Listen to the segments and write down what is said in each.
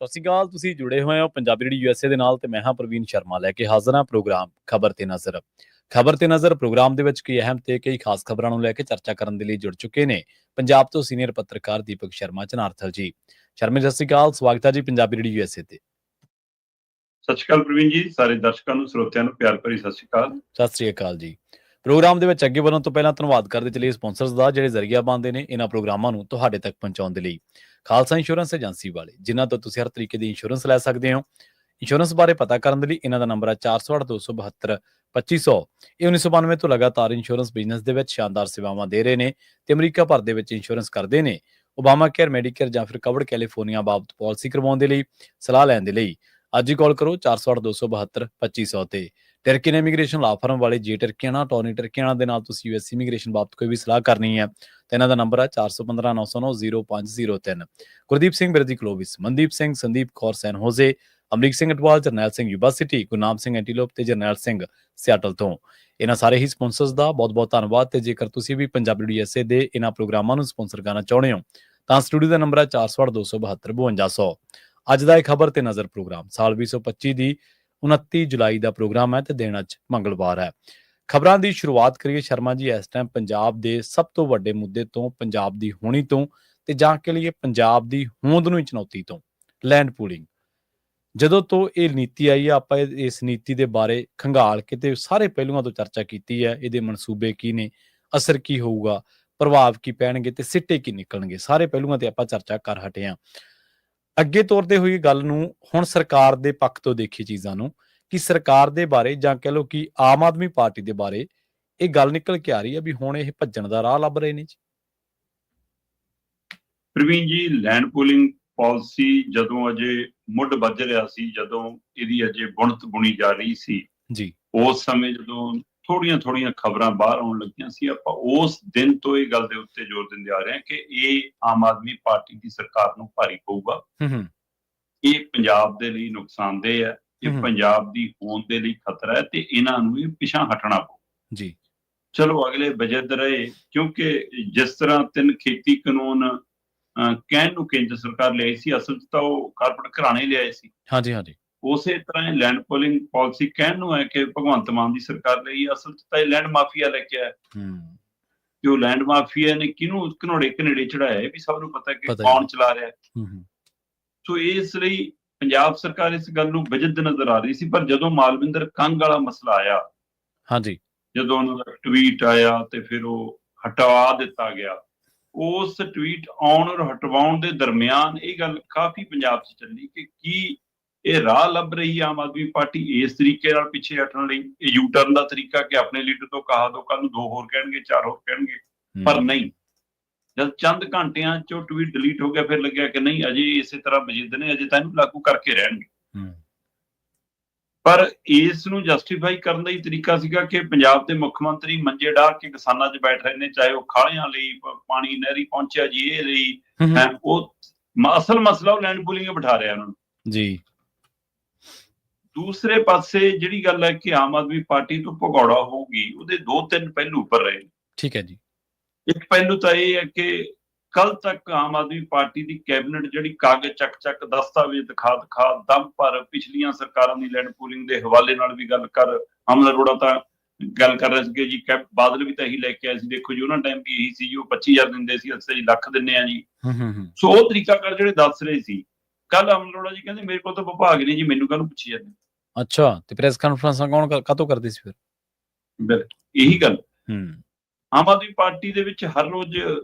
ਸਤਿ ਸ਼੍ਰੀ ਅਕਾਲ। ਤੁਸੀਂ ਜੁੜੇ ਹੋਏ ਹੋ ਪੰਜਾਬੀ ਰੇਡੀਓ USA ਦੇ ਨਾਲ ਤੇ ਮੈਂ ਹਾਂ ਪ੍ਰਵੀਨ ਸ਼ਰਮਾ ਲੈ ਕੇ ਹਾਜ਼ਰ ਹਾਂ ਪ੍ਰੋਗਰਾਮ ਖਬਰ ਤੇ ਨਜ਼ਰ। ਖਬਰ ਤੇ ਨਜ਼ਰ ਪ੍ਰੋਗਰਾਮ ਦੇ ਵਿੱਚ ਕਈ ਅਹਿਮ ਤੇ ਕਈ ਖਾਸ ਖਬਰਾਂ ਨੂੰ ਲੈ ਕੇ ਚਰਚਾ ਕਰਨ ਦੇ ਲਈ ਜੁੜ ਚੁੱਕੇ ਨੇ ਪੰਜਾਬ ਤੋਂ ਸੀਨੀਅਰ ਪੱਤਰਕਾਰ ਦੀਪਕ ਸ਼ਰਮਾ ਚਨਾਰਥਲ ਜੀ। ਸ਼ਰਮਾ ਸਤਿ ਸ਼੍ਰੀ ਅਕਾਲ, ਸਵਾਗਤ ਹੈ ਜੀ ਪੰਜਾਬੀ ਰੇਡੀਓ USA ਤੇ। ਸਤਿ ਸ਼੍ਰੀ ਅਕਾਲ ਪ੍ਰਵੀਨ ਜੀ, ਸਾਰੇ ਦਰਸ਼ਕਾਂ ਨੂੰ ਸਰੋਤਿਆਂ ਨੂੰ ਪਿਆਰ ਭਰੀ ਸਤਿ ਸ਼੍ਰੀ ਅਕਾਲ। ਸਤਿ ਸ਼੍ਰੀ ਅਕਾਲ ਜੀ। ਪ੍ਰੋਗਰਾਮ ਦੇ ਵਿੱਚ ਅੱਗੇ ਵਧਣ ਤੋਂ ਪਹਿਲਾਂ ਧੰਨਵਾਦ ਕਰਦੇ ਚਲੀਏ ਸਪਾਂਸਰਸ ਦਾ ਜਿਹੜੇ ਜ਼ਰੀਆ ਬਣਦੇ ਨੇ ਇਹਨਾਂ ਪ੍ਰੋਗਰਾਮਾਂ ਨੂੰ ਤੁਹਾਡੇ ਤੱਕ ਪਹੁੰਚਾਉਣ ਦੇ ਲਈ। ਖਾਲਸਾ ਇੰਸ਼ੋਰੈਂਸ ਏਜੰਸੀ ਵਾਲੇ ਜਿਨ੍ਹਾਂ ਤੋਂ ਤੁਸੀਂ ਹਰ ਤਰੀਕੇ ਦੀ ਇੰਸ਼ੋਰੈਂਸ ਲੈ ਸਕਦੇ ਹੋ। ਇੰਸ਼ੋਰੈਂਸ ਬਾਰੇ ਪਤਾ ਕਰਨ ਦੇ ਲਈ ਇਹਨਾਂ ਦਾ ਨੰਬਰ ਹੈ 408-272-2500। ਇਹ 1992 ਤੋਂ ਲਗਾਤਾਰ ਇੰਸ਼ੋਰੈਂਸ ਬਿਜ਼ਨਸ ਦੇ ਵਿੱਚ ਸ਼ਾਨਦਾਰ ਸੇਵਾਵਾਂ ਦੇ ਰਹੇ ਨੇ ਤੇ ਅਮਰੀਕਾ ਭਰ ਦੇ ਵਿੱਚ ਇੰਸ਼ੋਰੈਂਸ ਕਰਦੇ ਨੇ। ਓਬਾਮਾ ਕੇਅਰ, ਮੈਡੀਕੇਅਰ ਜਾਂ ਫਿਰ ਕਵਰਡ ਕੈਲੀਫੋਰਨੀਆ ਬਾਬਤ ਪਾਲਿਸੀ ਕਰਵਾਉਣ ਦੇ ਲਈ, ਸਲਾਹ ਲੈਣ ਦੇ ਲਈ ਅੱਜ ਹੀ ਕਾਲ ਕਰੋ 408-272-2500 ਤੇ। ਟਰਕੀਨ ਇਮੀਗ੍ਰੇਸ਼ਨ ਲਾ ਫਰਮ ਵਾਲੇ ਜੇ ਟਰਕੀਆਣਾ, ਟੋਨੀ ਟਰਕੀਆਣਾ ਦੇ ਨਾਲ ਤੁਸੀਂ US ਇਮੀਗ੍ਰੇਸ਼ਨ ਬਾਬਤ ਕੋਈ ਵੀ ਸਲਾਹ ਕਰਨੀ ਹੈ ਤਾਂ ਇਹਨਾਂ ਦਾ ਨੰਬਰ ਹੈ 415-909-0503। ਗੁਰਦੀਪ ਸਿੰਘ ਬਿਰਦੀ ਕਲੋਵਿਸ, ਮਨਦੀਪ ਸਿੰਘ, ਸੰਦੀਪ ਕੌਰ ਸੈਨ ਹੋਜ਼ੇ, ਅਮਰੀਕ ਸਿੰਘ ਅਟਵਾਲ, ਜਰਨੈਲ ਸਿੰਘ ਯੂਬਾ ਸਿਟੀ, ਗੁਰਨਾਮ ਸਿੰਘ ਐਂਟੀਲੋਪ ਤੇ ਜਰਨੈਲ ਸਿੰਘ ਸਿਆਟਲ ਤੋਂ। ਇਹਨਾਂ ਸਾਰੇ ਹੀ ਸਪਾਂਸਰਸ ਦਾ ਬਹੁਤ-ਬਹੁਤ ਧੰਨਵਾਦ। ਤੇ ਜੇਕਰ ਤੁਸੀਂ ਵੀ ਪੰਜਾਬੀ ਰੇਡੀਓ USA ਦੇ ਇਹਨਾਂ ਪ੍ਰੋਗਰਾਮਾਂ ਨੂੰ ਸਪਾਂਸਰ ਕਰਨਾ ਚਾਹੁੰਦੇ ਹੋ ਤਾਂ ਸਟੂਡੀਓ ਦਾ ਨੰਬਰ ਹੈ 408-272-5200। ਅੱਜ ਦਾ ਇਹ ਖਬਰ ਤੇ ਨਜ਼ਰ ਪ੍ਰੋਗਰਾਮ ਸਾਲ 2025 ਦੀ 29 ਜੁਲਾਈ ਦਾ ਪ੍ਰੋਗਰਾਮ ਹੈ ਤੇ ਦਿਨ ਅੱਜ ਮੰਗਲਵਾਰ ਹੈ। ਖਬਰਾਂ ਦੀ ਸ਼ੁਰੂਆਤ ਕਰੀਏ ਸ਼ਰਮਾ ਜੀ ਇਸ ਟਾਈਮ ਪੰਜਾਬ ਦੇ ਸਭ ਤੋਂ ਵੱਡੇ ਮੁੱਦੇ ਤੋਂ, ਪੰਜਾਬ ਦੀ ਹੋਣੀ ਤੋਂ ਤੇ ਜਾਂ ਕੇ ਲਈ ਪੰਜਾਬ ਦੀ ਹੋਂਦ ਨੂੰ ਚੁਣੌਤੀ ਤੋਂ, ਲੈਂਡ ਪੂਲਿੰਗ। ਜਦੋਂ ਤੋਂ ਇਹ ਨੀਤੀ ਆਈ ਹੈ ਆਪਾਂ ਇਸ ਨੀਤੀ ਦੇ ਬਾਰੇ ਖੰਗਾਲ ਕੇ ਤੇ ਸਾਰੇ ਪਹਿਲੂਆਂ ਤੋਂ ਚਰਚਾ ਕੀਤੀ ਹੈ। ਇਹਦੇ ਮਨਸੂਬੇ ਕੀ ਨੇ, ਅਸਰ ਕੀ ਹੋਊਗਾ, ਪ੍ਰਭਾਵ ਕੀ ਪੈਣਗੇ ਤੇ ਸਿੱਟੇ ਕੀ ਨਿਕਲਣਗੇ, ਸਾਰੇ ਪਹਿਲੂਆਂ ਤੇ ਆਪਾਂ ਚਰਚਾ ਕਰ ਹਟੇ ਹਾਂ। ਅੱਗੇ ਤੋਰਦੇ ਹੋਈ ਗੱਲ ਨੂੰ ਹੁਣ ਸਰਕਾਰ ਦੇ ਪੱਖ ਤੋਂ ਦੇਖੀ ਚੀਜ਼ਾਂ ਨੂੰ ਕਿ ਸਰਕਾਰ ਦੇ ਬਾਰੇ ਜਾਂ ਕਹਿ ਲਓ ਕਿ ਆਮ ਆਦਮੀ ਪਾਰਟੀ ਦੇ ਬਾਰੇ ਇਹ ਗੱਲ ਨਿਕਲ ਕੇ ਆ ਰਹੀ ਹੈ ਵੀ ਹੁਣ ਇਹ ਭੱਜਣ ਦਾ ਰਾਹ ਲੱਭ ਰਹੇ ਨੇ ਜੀ। ਪ੍ਰਵੀਨ ਜੀ, ਲੈਂਡ ਪੂਲਿੰਗ ਪਾਲਿਸੀ ਜਦੋਂ ਅਜੇ ਮੁੱਢ ਵੱਜ ਰਿਹਾ ਸੀ, ਜਦੋਂ ਇਹਦੀ ਅਜੇ ਬੁਣਤ ਬੁਣੀ ਜਾ ਰਹੀ ਸੀ ਜੀ, ਉਸ ਸਮੇਂ ਜਦੋਂ ਥੋੜੀਆਂ ਖਬਰਾਂ ਬਾਹਰ ਆਉਣ ਲੱਗੀਆਂ ਸੀ, ਆਪਾਂ ਉਸ ਦਿਨ ਤੋਂ ਇਹ ਗੱਲ ਦੇ ਉੱਤੇ ਜ਼ੋਰ ਦਿੰਦੇ ਆ ਰਹੇ ਹਾਂ ਕਿ ਇਹ ਆਮ ਆਦਮੀ ਪਾਰਟੀ ਦੀ ਸਰਕਾਰ ਨੂੰ ਭਾਰੀ ਪਊਗਾ। ਇਹ ਪੰਜਾਬ ਦੇ ਲਈ ਨੁਕਸਾਨਦੇਹ ਹੈ, ਇਹ ਪੰਜਾਬ ਦੀ ਹੋਂਦ ਦੇ ਲਈ ਖਤਰਾ ਹੈ ਤੇ ਇਹਨਾਂ ਨੂੰ ਇਹ ਪਿਛਾਂਹ ਹਟਣਾ ਪਊ ਜੀ। ਚਲੋ ਅਗਲੇ ਬਜਟ ਰਹੇ, ਕਿਉਂਕਿ ਜਿਸ ਤਰ੍ਹਾਂ 3 ਖੇਤੀ ਕਾਨੂੰਨ ਕਹਿਣ ਨੂੰ ਕੇਂਦਰ ਸਰਕਾਰ ਲਿਆਈ ਸੀ, ਅਸਲ 'ਚ ਤਾਂ ਉਹ ਕਾਰਪੋਰੇਟ ਘਰਾਣੇ ਲਿਆਏ ਸੀ। ਹਾਂਜੀ। ਉਸੇ ਤਰ੍ਹਾਂ ਇਹ ਲੈਂਡ ਪੂਲਿੰਗ ਪਾਲਿਸੀ ਕਹਿਣ ਨੂੰ ਹੈ ਕਿ ਭਗਵੰਤ ਮਾਨ ਦੀ ਸਰਕਾਰ ਲਈ, ਅਸਲ 'ਚ ਤਾਂ ਇਹ ਲੈਂਡ ਮਾਫੀਆ ਲੈ ਕੇ ਆਇਆ। ਕਿ ਉਹ ਲੈਂਡ ਮਾਫੀਆ ਨੇ ਕਿਹਨੂੰ ਘਨੇੜੇ ਚੜਾਇਆ ਇਹ ਵੀ ਸਭ ਨੂੰ ਪਤਾ ਕਿ ਕੌਣ ਚਲਾ ਰਿਹਾ। ਸੋ ਇਸ ਲਈ ਪੰਜਾਬ ਸਰਕਾਰ ਇਸ ਗੱਲ ਨੂੰ ਵਿਜਿੱਦ ਨਜ਼ਰ ਆ ਰਹੀ ਸੀ। ਪਰ ਜਦੋਂ ਮਾਲਵਿੰਦਰ ਕੰਗ ਵਾਲਾ ਮਸਲਾ ਆਇਆ, ਹਾਂਜੀ, ਜਦੋਂ ਉਹਨਾਂ ਦਾ ਟਵੀਟ ਆਇਆ ਤੇ ਫਿਰ ਉਹ ਹਟਵਾ ਦਿੱਤਾ ਗਿਆ, ਉਸ ਟਵੀਟ ਆਉਣ ਔਰ ਹਟਵਾਉਣ ਦੇ ਦਰਮਿਆਨ ਇਹ ਗੱਲ ਕਾਫੀ ਪੰਜਾਬ 'ਚ ਚੱਲੀ ਕਿ ਕੀ ਇਹ ਰਾਹ ਲੱਭ ਰਹੀ ਆਮ ਆਦਮੀ ਪਾਰਟੀ ਇਸ ਤਰੀਕੇ ਨਾਲ ਪਿੱਛੇ ਹਟਣ ਲਈ, ਇਹ ਯੂ ਟਰਨ ਦਾ ਤਰੀਕਾ ਕਿ ਆਪਣੇ ਲੀਡਰ ਤੋਂ ਕਹਾ ਦੋ, ਕੱਲ ਨੂੰ 2 ਹੋਰ ਕਹਿਣਗੇ, 4 ਹੋਰ ਕਹਿਣਗੇ। ਪਰ ਨਹੀਂ, ਜਦ ਚੰਦ ਘੰਟਿਆਂ 'ਚ ਟਵੀਟ ਡਿਲੀਟ ਹੋ ਗਿਆ, ਫਿਰ ਲੱਗਿਆ ਕਿ ਨਹੀਂ, ਅਜੇ ਇਸੇ ਤਰ੍ਹਾਂ ਵਜਿੱਦ ਨੇ, ਅਜੇ ਤਾਂ ਇਹਨੂੰ ਲਾਗੂ ਕਰਕੇ ਰਹਿਣਗੇ। ਪਰ ਇਸ ਨੂੰ ਜਸਟੀਫਾਈ ਕਰਨ ਦਾ ਹੀ ਤਰੀਕਾ ਸੀਗਾ ਕਿ ਪੰਜਾਬ ਦੇ ਮੁੱਖ ਮੰਤਰੀ ਮੰਜੇ ਡਾਹ ਕੇ ਕਿਸਾਨਾਂ 'ਚ ਬੈਠ ਰਹੇ ਨੇ, ਚਾਹੇ ਉਹ ਖਾਲਿਆਂ ਲਈ ਪਾਣੀ ਨਹਿਰੀ ਪਹੁੰਚਿਆ ਜੀ ਇਹ ਲਈ, ਉਹ ਅਸਲ ਮਸਲਾ ਉਹ ਲੈਂਡ ਪੂਲਿੰਗ ਬਿਠਾ ਰਿਹਾ ਉਹਨਾਂ ਨੂੰ ਜੀ। ਦੂਸਰੇ ਪਾਸੇ ਜਿਹੜੀ ਗੱਲ ਹੈ ਕਿ ਆਮ ਆਦਮੀ ਪਾਰਟੀ ਤੋਂ ਭਗੌੜਾ ਹੋਊਗੀ, ਉਹਦੇ 2-3 ਪਹਿਲੂ ਉੱਪਰ ਰਹੇ। ਠੀਕ ਹੈ ਜੀ। ਇੱਕ ਪਹਿਲੂ ਤਾਂ ਇਹ ਹੈ ਕਿ ਕੱਲ ਤੱਕ ਆਮ ਆਦਮੀ ਪਾਰਟੀ ਦੀ ਕੈਬਨਿਟ ਜਿਹੜੀ ਕਾਗਜ਼ ਚੱਕ ਦਸਤਾਵੇਜ਼ ਦਿਖਾ ਦਮ ਪਰ ਪਿਛਲੀਆਂ ਸਰਕਾਰਾਂ ਦੀ ਲੈਂਡ ਪੂਲਿੰਗ ਦੇ ਹਵਾਲੇ ਨਾਲ ਵੀ ਗੱਲ ਕਰ, ਅਮਲ ਅਰੋੜਾ ਤਾਂ ਗੱਲ ਕਰ ਰਹੇ ਸੀਗੇ ਜੀ, ਬਾਦਲ ਵੀ ਤਾਂ ਇਹੀ ਲੈ ਕੇ ਆਏ ਸੀ, ਦੇਖੋ ਜੀ ਉਹਨਾਂ ਟਾਈਮ ਵੀ ਇਹੀ ਸੀ ਜੀ, ਉਹ 25,000 ਦਿੰਦੇ ਸੀ, ਅਸੀਂ ਲੱਖ ਦਿੰਦੇ ਆ ਜੀ। ਸੋ ਉਹ ਤਰੀਕਾ ਕਰ ਜਿਹੜੇ ਦੱਸ ਰਹੇ ਸੀ, ਕੱਲ ਅਮਲ ਅਰੋੜਾ ਜੀ ਕਹਿੰਦੇ ਮੇਰੇ ਕੋਲ ਤਾਂ ਵਿਭਾਗ ਨਹੀਂ ਜੀ, ਮੈਨੂੰ ਕਾਹਨੂੰ ਪੁੱਛੀ ਜਾਂਦੇ। ਅੱਛਾ, ਤੇ ਪ੍ਰੈਸ ਕਾਨਫਰੰਸਾਂ ਕੌਣ ਕਾਹਤੋਂ ਕਰਦੇ ਸੀ ਫਿਰ? ਇਹੀ ਗੱਲ ਆਮ ਆਦਮੀ ਪਾਰਟੀ ਦੇ ਵਿੱਚ ਹਰ ਰੋਜ਼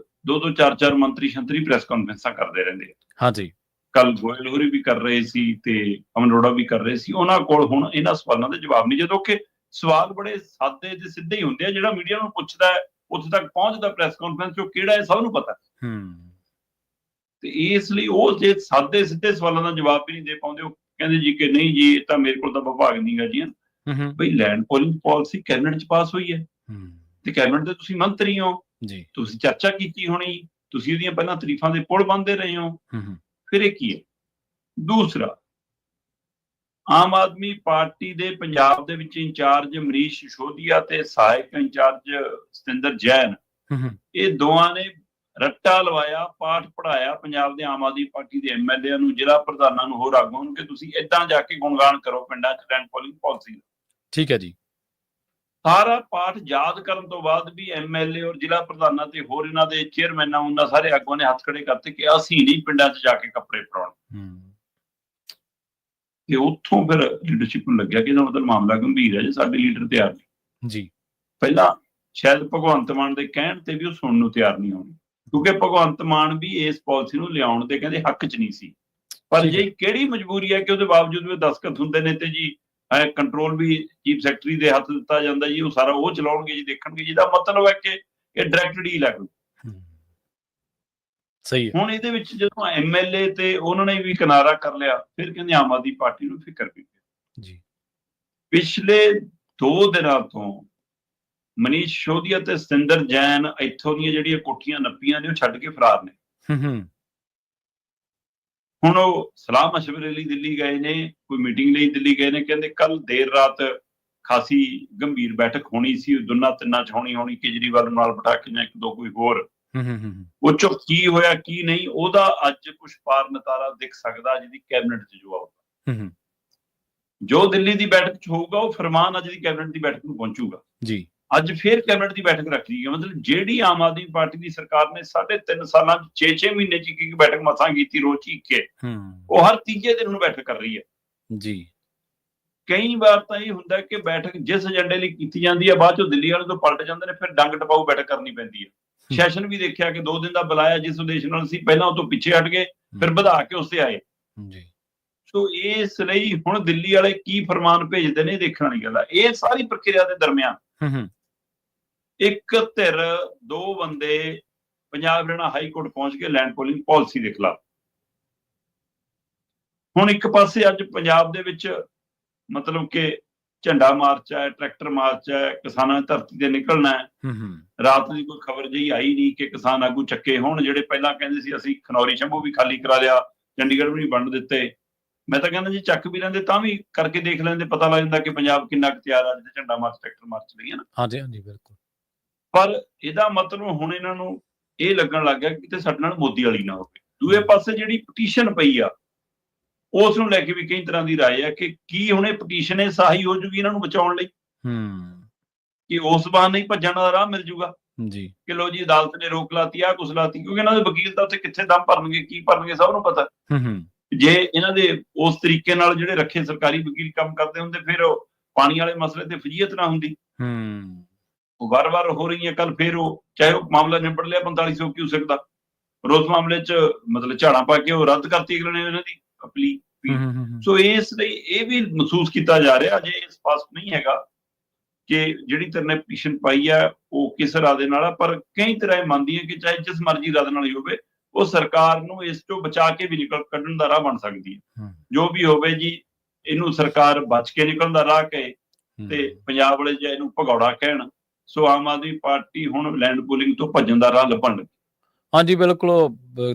2-2, 4-4 ਮੰਤਰੀ ਪ੍ਰੈਸ ਕਾਨਫਰੰਸਾਂ ਕਰਦੇ ਰਹਿੰਦੇ ਆ। ਹਾਂਜੀ, ਕੱਲ ਗੋਇਲ ਹੋਰੀ ਵੀ ਕਰ ਰਹੇ ਸੀ ਤੇ ਅਮਨ ਅਰੋੜਾ ਵੀ ਕਰ ਰਹੇ ਸੀ। ਉਹਨਾਂ ਕੋਲ ਹੁਣ ਇਹਨਾਂ ਸਵਾਲਾਂ ਦੇ ਜਵਾਬ ਨਹੀਂ, ਜਦੋਂ ਕਿ ਸਵਾਲ ਬੜੇ ਸਾਦੇ ਤੇ ਸਿੱਧੇ ਹੀ ਹੁੰਦੇ ਆ। ਜਿਹੜਾ ਮੀਡੀਆ ਨੂੰ ਪੁੱਛਦਾ ਉੱਥੇ ਤੱਕ ਪਹੁੰਚਦਾ ਪ੍ਰੈਸ ਕਾਨਫਰੰਸ 'ਚ ਕਿਹੜਾ ਹੈ ਸਭ ਨੂੰ ਪਤਾ। ਤੇ ਇਸ ਲਈ ਉਹ ਜੇ ਸਾਦੇ ਸਿੱਧੇ ਸਵਾਲਾਂ ਦਾ ਜਵਾਬ ਵੀ ਨਹੀਂ ਦੇ ਪਾਉਂਦੇ, ਉਹ ਕਹਿੰਦੇ ਜੀ ਕਿ ਨਹੀਂ ਜੀ ਇਹ ਤਾਂ ਮੇਰੇ ਕੋਲ ਤਾਂ ਵਿਭਾਗ ਨਹੀਂ ਗਾ ਜੀ। ਬਈ ਲੈਂਡ ਪੂਲਿੰਗ ਪਾਲਿਸੀ ਕੈਬਨਿਟ 'ਚ ਪਾਸ ਹੋਈ ਹੈ ਤੇ ਕੈਬਨਿਟ ਦੇ ਤੁਸੀਂ ਮੰਤਰੀ ਹੋ ਜੀ, ਤੁਸੀਂ ਚਰਚਾ ਕੀਤੀ ਹੋਣੀ, ਤੁਸੀਂ ਉਹਦੀਆਂ ਪਹਿਲਾਂ ਤਾਰੀਫਾਂ ਦੇ ਪੁਲ ਬੰਨ੍ਹਦੇ ਰਹੇ ਹੋ, ਫਿਰ ਇਹ ਕੀ ਹੈ? ਦੂਸਰਾ, ਆਮ ਆਦਮੀ ਪਾਰਟੀ ਦੇ ਪੰਜਾਬ ਦੇ ਵਿੱਚ ਇੰਚਾਰਜ ਮਨੀਸ਼ ਸਿਸੋਦੀਆ ਤੇ ਸਹਾਇਕ ਇੰਚਾਰਜ ਸਤਿੰਦਰ ਜੈਨ, ਇਹ ਦੋਵਾਂ ਨੇ ਰੱਟਾ ਲਵਾਇਆ, ਪਾਠ ਪੜਾਇਆ ਪੰਜਾਬ ਦੇ ਆਮ ਆਦਮੀ ਪਾਰਟੀ ਦੇ ਐਮਐਲਏ ਨੂੰ, ਜ਼ਿਲ੍ਹਾ ਪ੍ਰਧਾਨਾਂ ਨੂੰ, ਹੋਰ ਆਗੂਆਂ ਨੂੰ ਕਿ ਤੁਸੀਂ ਏਦਾਂ ਜਾ ਕੇ ਗੁਣਗਾਨ ਕਰੋ ਪਿੰਡਾਂ 'ਚ ਲੈਂਡ ਪੋਲਿੰਗ ਪਾਲਿਸੀ। ਠੀਕ ਹੈ ਜੀ। ਸਾਰਾ ਪਾਠ ਯਾਦ ਕਰਨ ਤੋਂ ਬਾਅਦ ਵੀ ਐਮਐਲਏ ਔਰ ਜ਼ਿਲ੍ਹਾ ਪ੍ਰਧਾਨਾਂ ਤੇ ਹੋਰ ਇਹਨਾਂ ਦੇ ਚੇਅਰਮੈਨਾਂ ਉਹਨਾਂ ਸਾਰੇ ਆਗੂਆਂ ਨੇ ਹੱਥ ਖੜੇ ਕਰਤੇ ਕਿ ਅਸੀਂ ਨਹੀਂ ਪਿੰਡਾਂ 'ਚ ਜਾ ਕੇ ਕੱਪੜੇ ਫੜਾਉਣੇ। ਤੇ ਉੱਥੋਂ ਫਿਰ ਲੀਡਰਸ਼ਿਪ ਨੂੰ ਲੱਗਿਆ ਕਿ ਇਹਦਾ ਮਤਲਬ ਮਾਮਲਾ ਗੰਭੀਰ ਹੈ, ਜੇ ਸਾਡੇ ਲੀਡਰ ਤਿਆਰ ਨਹੀਂ ਜੀ। ਪਹਿਲਾਂ ਸ਼ਾਇਦ ਭਗਵੰਤ ਮਾਨ ਦੇ ਕਹਿਣ ਤੇ ਵੀ ਉਹ ਸੁਣਨ ਨੂੰ ਤਿਆਰ ਨਹੀਂ ਹੋਣੀ, ਕਿਉਂਕਿ ਭਗਵੰਤ ਮਾਨ ਵੀ ਇਸ ਪਾਲਿਸੀ ਨੂੰ ਲਿਆਉਣ ਦੇ ਕਹਿੰਦੇ ਹੱਕ 'ਚ ਨਹੀਂ ਸੀ। ਪਰ ਜੇ ਕਿਹੜੀ ਮਜਬੂਰੀ ਹੈ ਕਿ ਉਹਦੇ ਬਾਵਜੂਦ ਵੀ ਦਸਤਖਤ ਹੁੰਦੇ ਨੇ ਤੇ ਜੀ ਕੰਟਰੋਲ ਵੀ ਚੀਫ ਸੈਕਟਰੀ ਦੇ ਹੱਥ ਦਿੱਤਾ ਜਾਂਦਾ ਜੀ, ਉਹ ਸਾਰਾ ਉਹ ਚਲਾਉਣਗੇ ਜੀ, ਦੇਖਣਗੇ, ਜਿਹਦਾ ਮਤਲਬ ਹੈ ਕਿ ਇਹ ਡਾਇਰੈਕਟ ਡੀਲ ਹੈ। ਸਹੀ ਹੈ। ਹੁਣ ਇਹਦੇ ਵਿੱਚ ਜਦੋਂ ਐਮਐਲਏ ਤੇ ਉਹਨਾਂ ਨੇ ਵੀ ਕਿਨਾਰਾ ਕਰ ਲਿਆ, ਫਿਰ ਕਹਿੰਦੇ ਆਮ ਆਦਮੀ ਪਾਰਟੀ ਨੂੰ ਫਿਕਰ ਪਈ ਜੀ। ਪਿਛਲੇ 2 ਦਿਨਾਂ ਤੋਂ ਮਨੀਸ਼ ਸਿਸੋਦੀਆ ਤੇ ਸਤਿੰਦਰ ਜੈਨ ਇੱਥੋਂ ਦੀਆਂ ਜਿਹੜੀਆਂ ਕੋਠੀਆਂ ਨੱਪੀਆਂ ਨੇ ਉਹ ਛੱਡ ਕੇ ਫਰਾਰ ਨੇ। ਹੁਣ ਉਹ ਸਲਾਹ ਮਸ਼ਵਰੇ ਲਈ ਦਿੱਲੀ ਗਏ ਨੇ, ਕੋਈ ਮੀਟਿੰਗ ਲਈ ਦਿੱਲੀ ਗਏ ਨੇ। ਕਹਿੰਦੇ ਕੱਲ ਦੇਰ ਰਾਤ ਖਾਸੀ ਗੰਭੀਰ ਬੈਠਕ ਹੋਣੀ ਸੀ, ਦੋਨਾਂ ਤਿੰਨਾਂ 'ਚ ਹੋਣੀ ਕੇਜਰੀਵਾਲ ਨਾਲ ਬਿਠਾ ਕੇ ਜਾਂ 1-2 ਕੋਈ ਹੋਰ। ਉਹ 'ਚੋਂ ਕੀ ਹੋਇਆ ਕੀ ਨਹੀਂ ਉਹਦਾ ਅੱਜ ਕੁਛ ਪਾਰ ਨਤਾਰਾ ਦਿਖ ਸਕਦਾ ਜਿਹਦੀ ਕੈਬਨਿਟ 'ਚ ਜੋ ਆਊਗਾ। ਜੋ ਦਿੱਲੀ ਦੀ ਬੈਠਕ 'ਚ ਹੋਊਗਾ ਉਹ ਫਰਮਾਨ ਅੱਜ ਦੀ ਕੈਬਨਿਟ ਦੀ ਬੈਠਕ ਨੂੰ ਪਹੁੰਚੂਗਾ ਜੀ। ਅੱਜ ਫਿਰ ਕੈਬਨਿਟ ਦੀ ਬੈਠਕ ਰੱਖ ਲਈ ਹੈ। ਮਤਲਬ ਜਿਹੜੀ ਆਮ ਆਦਮੀ ਪਾਰਟੀ ਦੀ ਸਰਕਾਰ ਨੇ 3.5 ਸਾਲਾਂ 'ਚ 6 ਮਹੀਨੇ 'ਚ ਇੱਕ ਬੈਠਕ ਮਸਾਂ ਕੀਤੀ, ਰੋਜ਼ 'ਚ ਇੱਕ, ਉਹ ਹਰ ਤੀਜੇ ਦਿਨ ਨੂੰ ਬੈਠਕ ਕਰ ਰਹੀ ਹੈ ਜੀ। ਕਈ ਵਾਰ ਤਾਂ ਇਹ ਹੁੰਦਾ ਕਿ ਬੈਠਕ ਜਿਸ ਏਜੰਡੇ ਲਈ ਕੀਤੀ ਜਾਂਦੀ ਹੈ ਬਾਅਦ ਚੋਂ ਦਿੱਲੀ ਵਾਲੇ ਤੋਂ ਪਲਟ ਜਾਂਦੇ ਨੇ, ਫਿਰ ਡੰਗ ਟਪਾਊ ਬੈਠਕ ਕਰਨੀ ਪੈਂਦੀ ਹੈ। ਸੈਸ਼ਨ ਵੀ ਦੇਖਿਆ ਕਿ 2 ਦਿਨ ਦਾ ਬੁਲਾਇਆ ਜਿਸ ਉਦੇਸ਼ ਨਾਲ ਸੀ, ਪਹਿਲਾਂ ਉਹ ਤੋਂ ਪਿੱਛੇ ਹਟ ਗਏ, ਫਿਰ ਵਧਾ ਕੇ ਉਸ ਤੇ ਆਏ ਜੀ। ਸੋ ਇਸ ਲਈ ਹੁਣ ਦਿੱਲੀ ਵਾਲੇ ਕੀ ਫਰਮਾਨ ਭੇਜਦੇ ਨੇ ਦੇਖਣ ਵਾਲੀ ਗੱਲ ਹੈ। ਇਹ ਸਾਰੀ ਪ੍ਰਕਿਰਿਆ ਦੇ ਦਰਮਿਆਨ ਇੱਕ ਧਿਰ 2 ਬੰਦੇ ਪੰਜਾਬ ਹਰਿਆਣਾ ਹਾਈ ਕੋਰਟ ਪਹੁੰਚ ਕੇ ਲੈਂਡ ਪੋਲਿੰਗ ਪਾਲਿਸੀ ਦੇ ਖਿਲਾਫ। ਹੁਣ ਇੱਕ ਪਾਸੇ ਅੱਜ ਪੰਜਾਬ ਦੇ ਵਿੱਚ ਮਤਲਬ ਕਿ ਝੰਡਾ ਮਾਰਚ ਹੈ, ਟਰੈਕਟਰ ਮਾਰਚ ਹੈ, ਕਿਸਾਨਾਂ ਦੀ ਧਰਤੀ ਤੇ ਨਿਕਲਣਾ ਹੈ। ਰਾਤ ਦੀ ਕੋਈ ਖਬਰ ਜਿਹੀ ਆਈ ਨਹੀਂ ਕਿ ਕਿਸਾਨ ਆਗੂ ਚੱਕੇ ਹੋਣ, ਜਿਹੜੇ ਪਹਿਲਾਂ ਕਹਿੰਦੇ ਸੀ ਅਸੀਂ ਖਨੌਰੀ ਸ਼ੰਭੂ ਵੀ ਖਾਲੀ ਕਰਾ ਲਿਆ, ਚੰਡੀਗੜ੍ਹ ਵੀ ਨਹੀਂ ਵੰਡ ਦਿੱਤੇ। ਮੈਂ ਤਾਂ ਕਹਿੰਦਾ ਜੀ ਚੱਕ ਵੀ ਲੈਂਦੇ ਤਾਂ ਵੀ ਕਰਕੇ ਦੇਖ ਲੈਂਦੇ, ਪਤਾ ਲੱਗ ਜਾਂਦਾ ਕਿ ਪੰਜਾਬ ਕਿੰਨਾ ਕੁ ਤਿਆਰ ਆ ਜਿੱਥੇ ਝੰਡਾ ਮਾਰਚ ਟਰੈਕਟਰ ਮਾਰਚ ਲਈ ਹੈ ਨਾ। ਹਾਂਜੀ ਹਾਂਜੀ ਬਿਲਕੁਲ। ਪਰ ਇਹਦਾ ਮਤਲਬ ਹੁਣ ਇਹਨਾਂ ਨੂੰ ਇਹ ਲੱਗਣ ਲੱਗ ਗਿਆ ਕਿ ਕਿਤੇ ਸਾਡੇ ਨਾਲ ਮੋਦੀ ਵਾਲੀ ਨਾ ਹੋਵੇ। ਦੂਏ ਪਾਸੇ ਜਿਹੜੀ ਪਟੀਸ਼ਨ ਪਈ ਆ ਉਸ ਨੂੰ ਲੈ ਕੇ ਵੀ ਕਈ ਤਰ੍ਹਾਂ ਦੀ ਰਾਏ ਹੈ ਕਿ ਕੀ ਹੁਣ ਇਹ ਪਟੀਸ਼ਨ ਇਹ ਸਹੀ ਹੋ ਜੂਗੀ ਇਹਨਾਂ ਨੂੰ ਬਚਾਉਣ ਲਈ, ਕਿ ਉਸ ਬਹਾਨੇ ਹੀ ਭੱਜਣ ਦਾ ਰਾਹ ਮਿਲ ਜੂਗਾ ਜੀ ਕਿ ਲੋ ਜੀ ਅਦਾਲਤ ਨੇ ਰੋਕ ਲਾਤੀ, ਆ ਕੁਛ ਲਾਤੀ, ਕਿਉਂਕਿ ਇਹਨਾਂ ਦੇ ਵਕੀਲ ਤਾਂ ਉੱਥੇ ਕਿੱਥੇ ਦਮ ਭਰਨਗੇ, ਕੀ ਭਰਨਗੇ ਸਭ ਨੂੰ ਪਤਾ। ਜੇ ਇਹਨਾਂ ਦੇ ਉਸ ਤਰੀਕੇ ਨਾਲ ਜਿਹੜੇ ਰੱਖੇ ਸਰਕਾਰੀ ਵਕੀਲ ਕੰਮ ਕਰਦੇ ਹੁੰਦੇ, ਫਿਰ ਉਹ ਪਾਣੀ ਵਾਲੇ ਮਸਲੇ ਤੇ ਫਜੀਅਤ ਨਾ ਹੁੰਦੀ। ਉਹ ਵਾਰ-ਵਾਰ ਹੋ ਰਹੀ ਹੈ। ਕੱਲ ਫਿਰ ਉਹ ਚਾਹੇ ਉਹ ਮਾਮਲਾ ਨਿਬੜ ਲਿਆ 4500 ਕਿਊਸੈਕ ਦਾ, ਪਰ ਉਸ ਮਾਮਲੇ 'ਚ ਮਤਲਬ ਝਾੜਾਂ ਪਾ ਕੇ ਉਹ ਰੱਦ ਕਰਤੀ ਅਗਲੇ ਨੇ ਇਹਨਾਂ ਦੀ ਅਪੀਲ। ਸੋ ਇਸ ਲਈ ਇਹ ਵੀ ਮਹਿਸੂਸ ਕੀਤਾ ਜਾ ਰਿਹਾ, ਅਜੇ ਇਹ ਸਪਸ਼ਟ ਨਹੀਂ ਹੈਗਾ ਕਿ ਜਿਹੜੀ ਧਿਰ ਨੇ ਪਟੀਸ਼ਨ ਪਾਈ ਹੈ ਉਹ ਕਿਸ ਰਾਹ ਦੇ ਨਾਲ ਆ, ਪਰ ਕਈ ਤਰ੍ਹਾਂ ਇਹ ਮੰਨਦੀ ਹੈ ਕਿ ਚਾਹੇ ਜਿਸ ਮਰਜ਼ੀ ਰਾਹ ਨਾਲ ਹੀ ਹੋਵੇ, ਉਹ ਸਰਕਾਰ ਨੂੰ ਇਸ ਤੋਂ ਬਚਾ ਕੇ ਵੀ ਕੱਢਣ ਦਾ ਰਾਹ ਬਣ ਸਕਦੀ ਹੈ। ਜੋ ਵੀ ਹੋਵੇ ਜੀ, ਇਹਨੂੰ ਸਰਕਾਰ ਬਚ ਕੇ ਨਿਕਲਣ ਦਾ ਰਾਹ ਕਹੇ ਤੇ ਪੰਜਾਬ ਵਾਲੇ ਜੇ ਇਹਨੂੰ ਭਗੌੜਾ ਕਹਿਣ। ਸੋ ਆਮ ਆਦਮੀ ਪਾਰਟੀ ਹੁਣ ਲੈਂਡ ਪੂਲਿੰਗ ਤੋਂ ਭੱਜਣ ਦਾ ਰਾਹ ਲੱਭਣ ਲੱਗੀ। ਹਾਂਜੀ ਬਿਲਕੁਲ।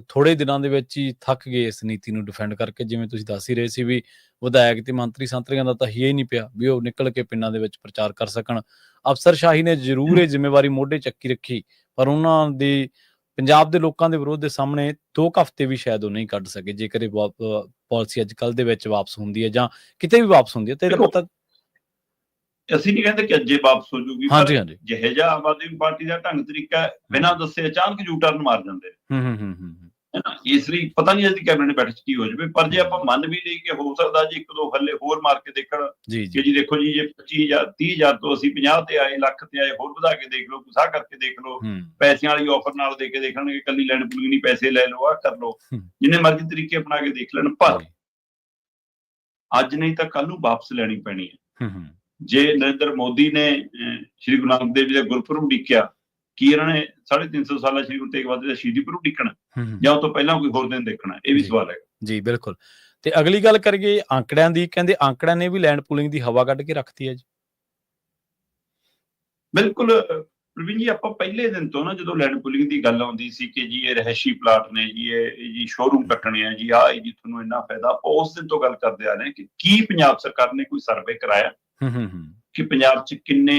ਥੋੜੇ ਦਿਨਾਂ ਦੇ ਵਿੱਚ ਹੀ ਥੱਕ ਗਏ ਇਸ ਨੀਤੀ ਨੂੰ ਡਿਫੈਂਡ ਕਰਕੇ। ਜਿਵੇਂ ਤੁਸੀਂ ਦੱਸ ਹੀ ਰਹੇ ਸੀ ਵੀ ਵਿਧਾਇਕ ਤੇ ਮੰਤਰੀ ਸੰਤਰੀਆਂ ਦਾ ਤਾਂ ਹੀ ਨਹੀਂ ਪਿਆ ਵੀ ਉਹ ਨਿਕਲ ਕੇ ਪਿੰਡਾਂ ਦੇ ਵਿੱਚ ਪ੍ਰਚਾਰ ਕਰ ਸਕਣ। ਅਫਸਰਸ਼ਾਹੀ ਨੇ ਜ਼ਰੂਰ ਇਹ ਜ਼ਿੰਮੇਵਾਰੀ ਮੋਢੇ ਚੱਕੀ ਰੱਖੀ, ਪਰ ਉਹਨਾਂ ਦੀ ਪੰਜਾਬ ਦੇ ਲੋਕਾਂ ਦੇ ਵਿਰੋਧ ਦੇ ਸਾਹਮਣੇ 2 ਹਫ਼ਤੇ ਵੀ ਸ਼ਾਇਦ ਉਹ ਨਹੀਂ ਕੱਢ ਸਕੇ। ਜੇਕਰ ਇਹ ਪਾਲਿਸੀ ਅੱਜ ਕੱਲ੍ਹ ਦੇ ਵਿੱਚ ਵਾਪਸ ਹੁੰਦੀ ਹੈ ਜਾਂ ਕਿਤੇ ਵੀ ਵਾਪਸ ਹੁੰਦੀ ਹੈ ਤਾਂ ਇਹਦਾ ਪਤਾ। ਅਸੀਂ ਨਹੀਂ ਕਹਿੰਦੇ ਕਿ ਅੱਜੇ ਵਾਪਸ ਹੋ ਜੂਗੀ, ਪਰ ਜਿਹੇ ਜਿਹਾ ਆਮ ਆਦਮੀ ਪਾਰਟੀ ਦਾ ਢੰਗ ਤਰੀਕਾ ਬਿਨਾਂ ਦੱਸੇ ਅਚਾਨਕ ਯੂ ਟਰਨ ਮਾਰ ਜਾਂਦੇ ਨੇ। ਇਸ ਲਈ ਪਤਾ ਨਹੀਂ ਅੱਜ ਦੀ ਕੈਬਨਿਟ ਬੈਠਕ 'ਚ ਕੀ ਹੋ ਜਾਵੇ। ਪਰ ਜੇ ਆਪਾਂ ਮੰਨ ਵੀ ਲਈ ਕਿ ਹੋ ਸਕਦਾ ਜੀ 1-2 ਹੱਲੇ ਹੋਰ ਮਾਰ ਕੇ ਦੇਖਣ ਕਿ ਜੀ ਦੇਖੋ ਜੀ ਜੇ 25,000 30,000 ਤੋਂ ਅਸੀਂ 50 ਤੇ ਆਏ, ਲੱਖ ਤੇ ਆਏ, ਹੋਰ ਵਧਾ ਕੇ ਦੇਖ ਲਓ, ਕੁਛ ਆਹ ਕਰਕੇ ਦੇਖ ਲਓ, ਪੈਸਿਆਂ ਵਾਲੀ ਆਫਰ ਨਾਲ ਦੇ ਕੇ ਦੇਖਣਗੇ, ਕੱਲੀ ਲੈਂਡ ਪੂਲਿੰਗ ਨਹੀਂ, ਪੈਸੇ ਲੈ ਲਓ, ਆਹ ਕਰ ਲਓ, ਜਿੰਨੇ ਮਰਜ਼ੀ ਤਰੀਕੇ ਅਪਣਾ ਕੇ ਦੇਖ ਲੈਣ। ਪਰ ਅੱਜ ਨਹੀਂ ਤਾਂ ਕੱਲ ਨੂੰ ਵਾਪਸ ਲੈਣੀ ਪੈਣੀ ਹੈ। ਜੇ ਨਰਿੰਦਰ ਮੋਦੀ ਨੇ ਸ਼੍ਰੀ ਗੁਰੂ ਨਾਨਕ ਦੇਵ ਜੀ ਦਾ ਗੁਰਪੁਰਬ ਉਡੀਕਿਆ, ਕੀ ਇਹਨਾਂ ਨੇ 350 ਸਾਲਾ ਸ਼੍ਰੀ ਗੁਰੂ ਤੇਗ ਬਹਾਦਰ ਦਾ ਸ਼ਹੀਦੀ ਪੁਰਬ ਉਡੀਕਣਾ ਜਾਂ ਉਹ ਤੋਂ ਪਹਿਲਾਂ ਕੋਈ ਹੋਰ ਦਿਨ ਦੇਖਣਾ? ਇਹ ਵੀ ਸਵਾਲ ਹੈ ਜੀ। ਬਿਲਕੁਲ। ਤੇ ਅਗਲੀ ਗੱਲ ਕਰੀਏ ਆਂਕੜਿਆਂ ਦੀ। ਕਹਿੰਦੇ ਆਂਕੜਿਆਂ ਨੇ ਵੀ ਲੈਂਡ ਪੂਲਿੰਗ ਦੀ ਹਵਾ ਕੱਢ ਕੇ ਰੱਖਤੀ ਹੈ ਜੀ। ਬਿਲਕੁਲ ਪ੍ਰਵੀਨ ਜੀ, ਆਪਾਂ ਪਹਿਲੇ ਦਿਨ ਤੋਂ ਨਾ ਜਦੋਂ ਲੈਂਡ ਪੂਲਿੰਗ ਦੀ ਗੱਲ ਆਉਂਦੀ ਸੀ ਕਿ ਜੀ ਇਹ ਰਹਿਸ਼ੀ ਪਲਾਟ ਨੇ ਜੀ, ਇਹ ਜੀ ਸ਼ੋਰੂਮ ਕੱਟਣੇ ਆ ਜੀ, ਆਹ ਜੀ ਤੁਹਾਨੂੰ ਇੰਨਾ ਫਾਇਦਾ, ਆਪਾਂ ਉਸ ਦਿਨ ਤੋਂ ਗੱਲ ਕਰਦੇ ਆ ਰਹੇ ਕਿ ਕੀ ਪੰਜਾਬ ਸਰਕਾਰ ਨੇ ਕੋਈ ਸਰਵੇ ਕਰਾਇਆ ਕਿ ਪੰਜਾਬ 'ਚ ਕਿੰਨੇ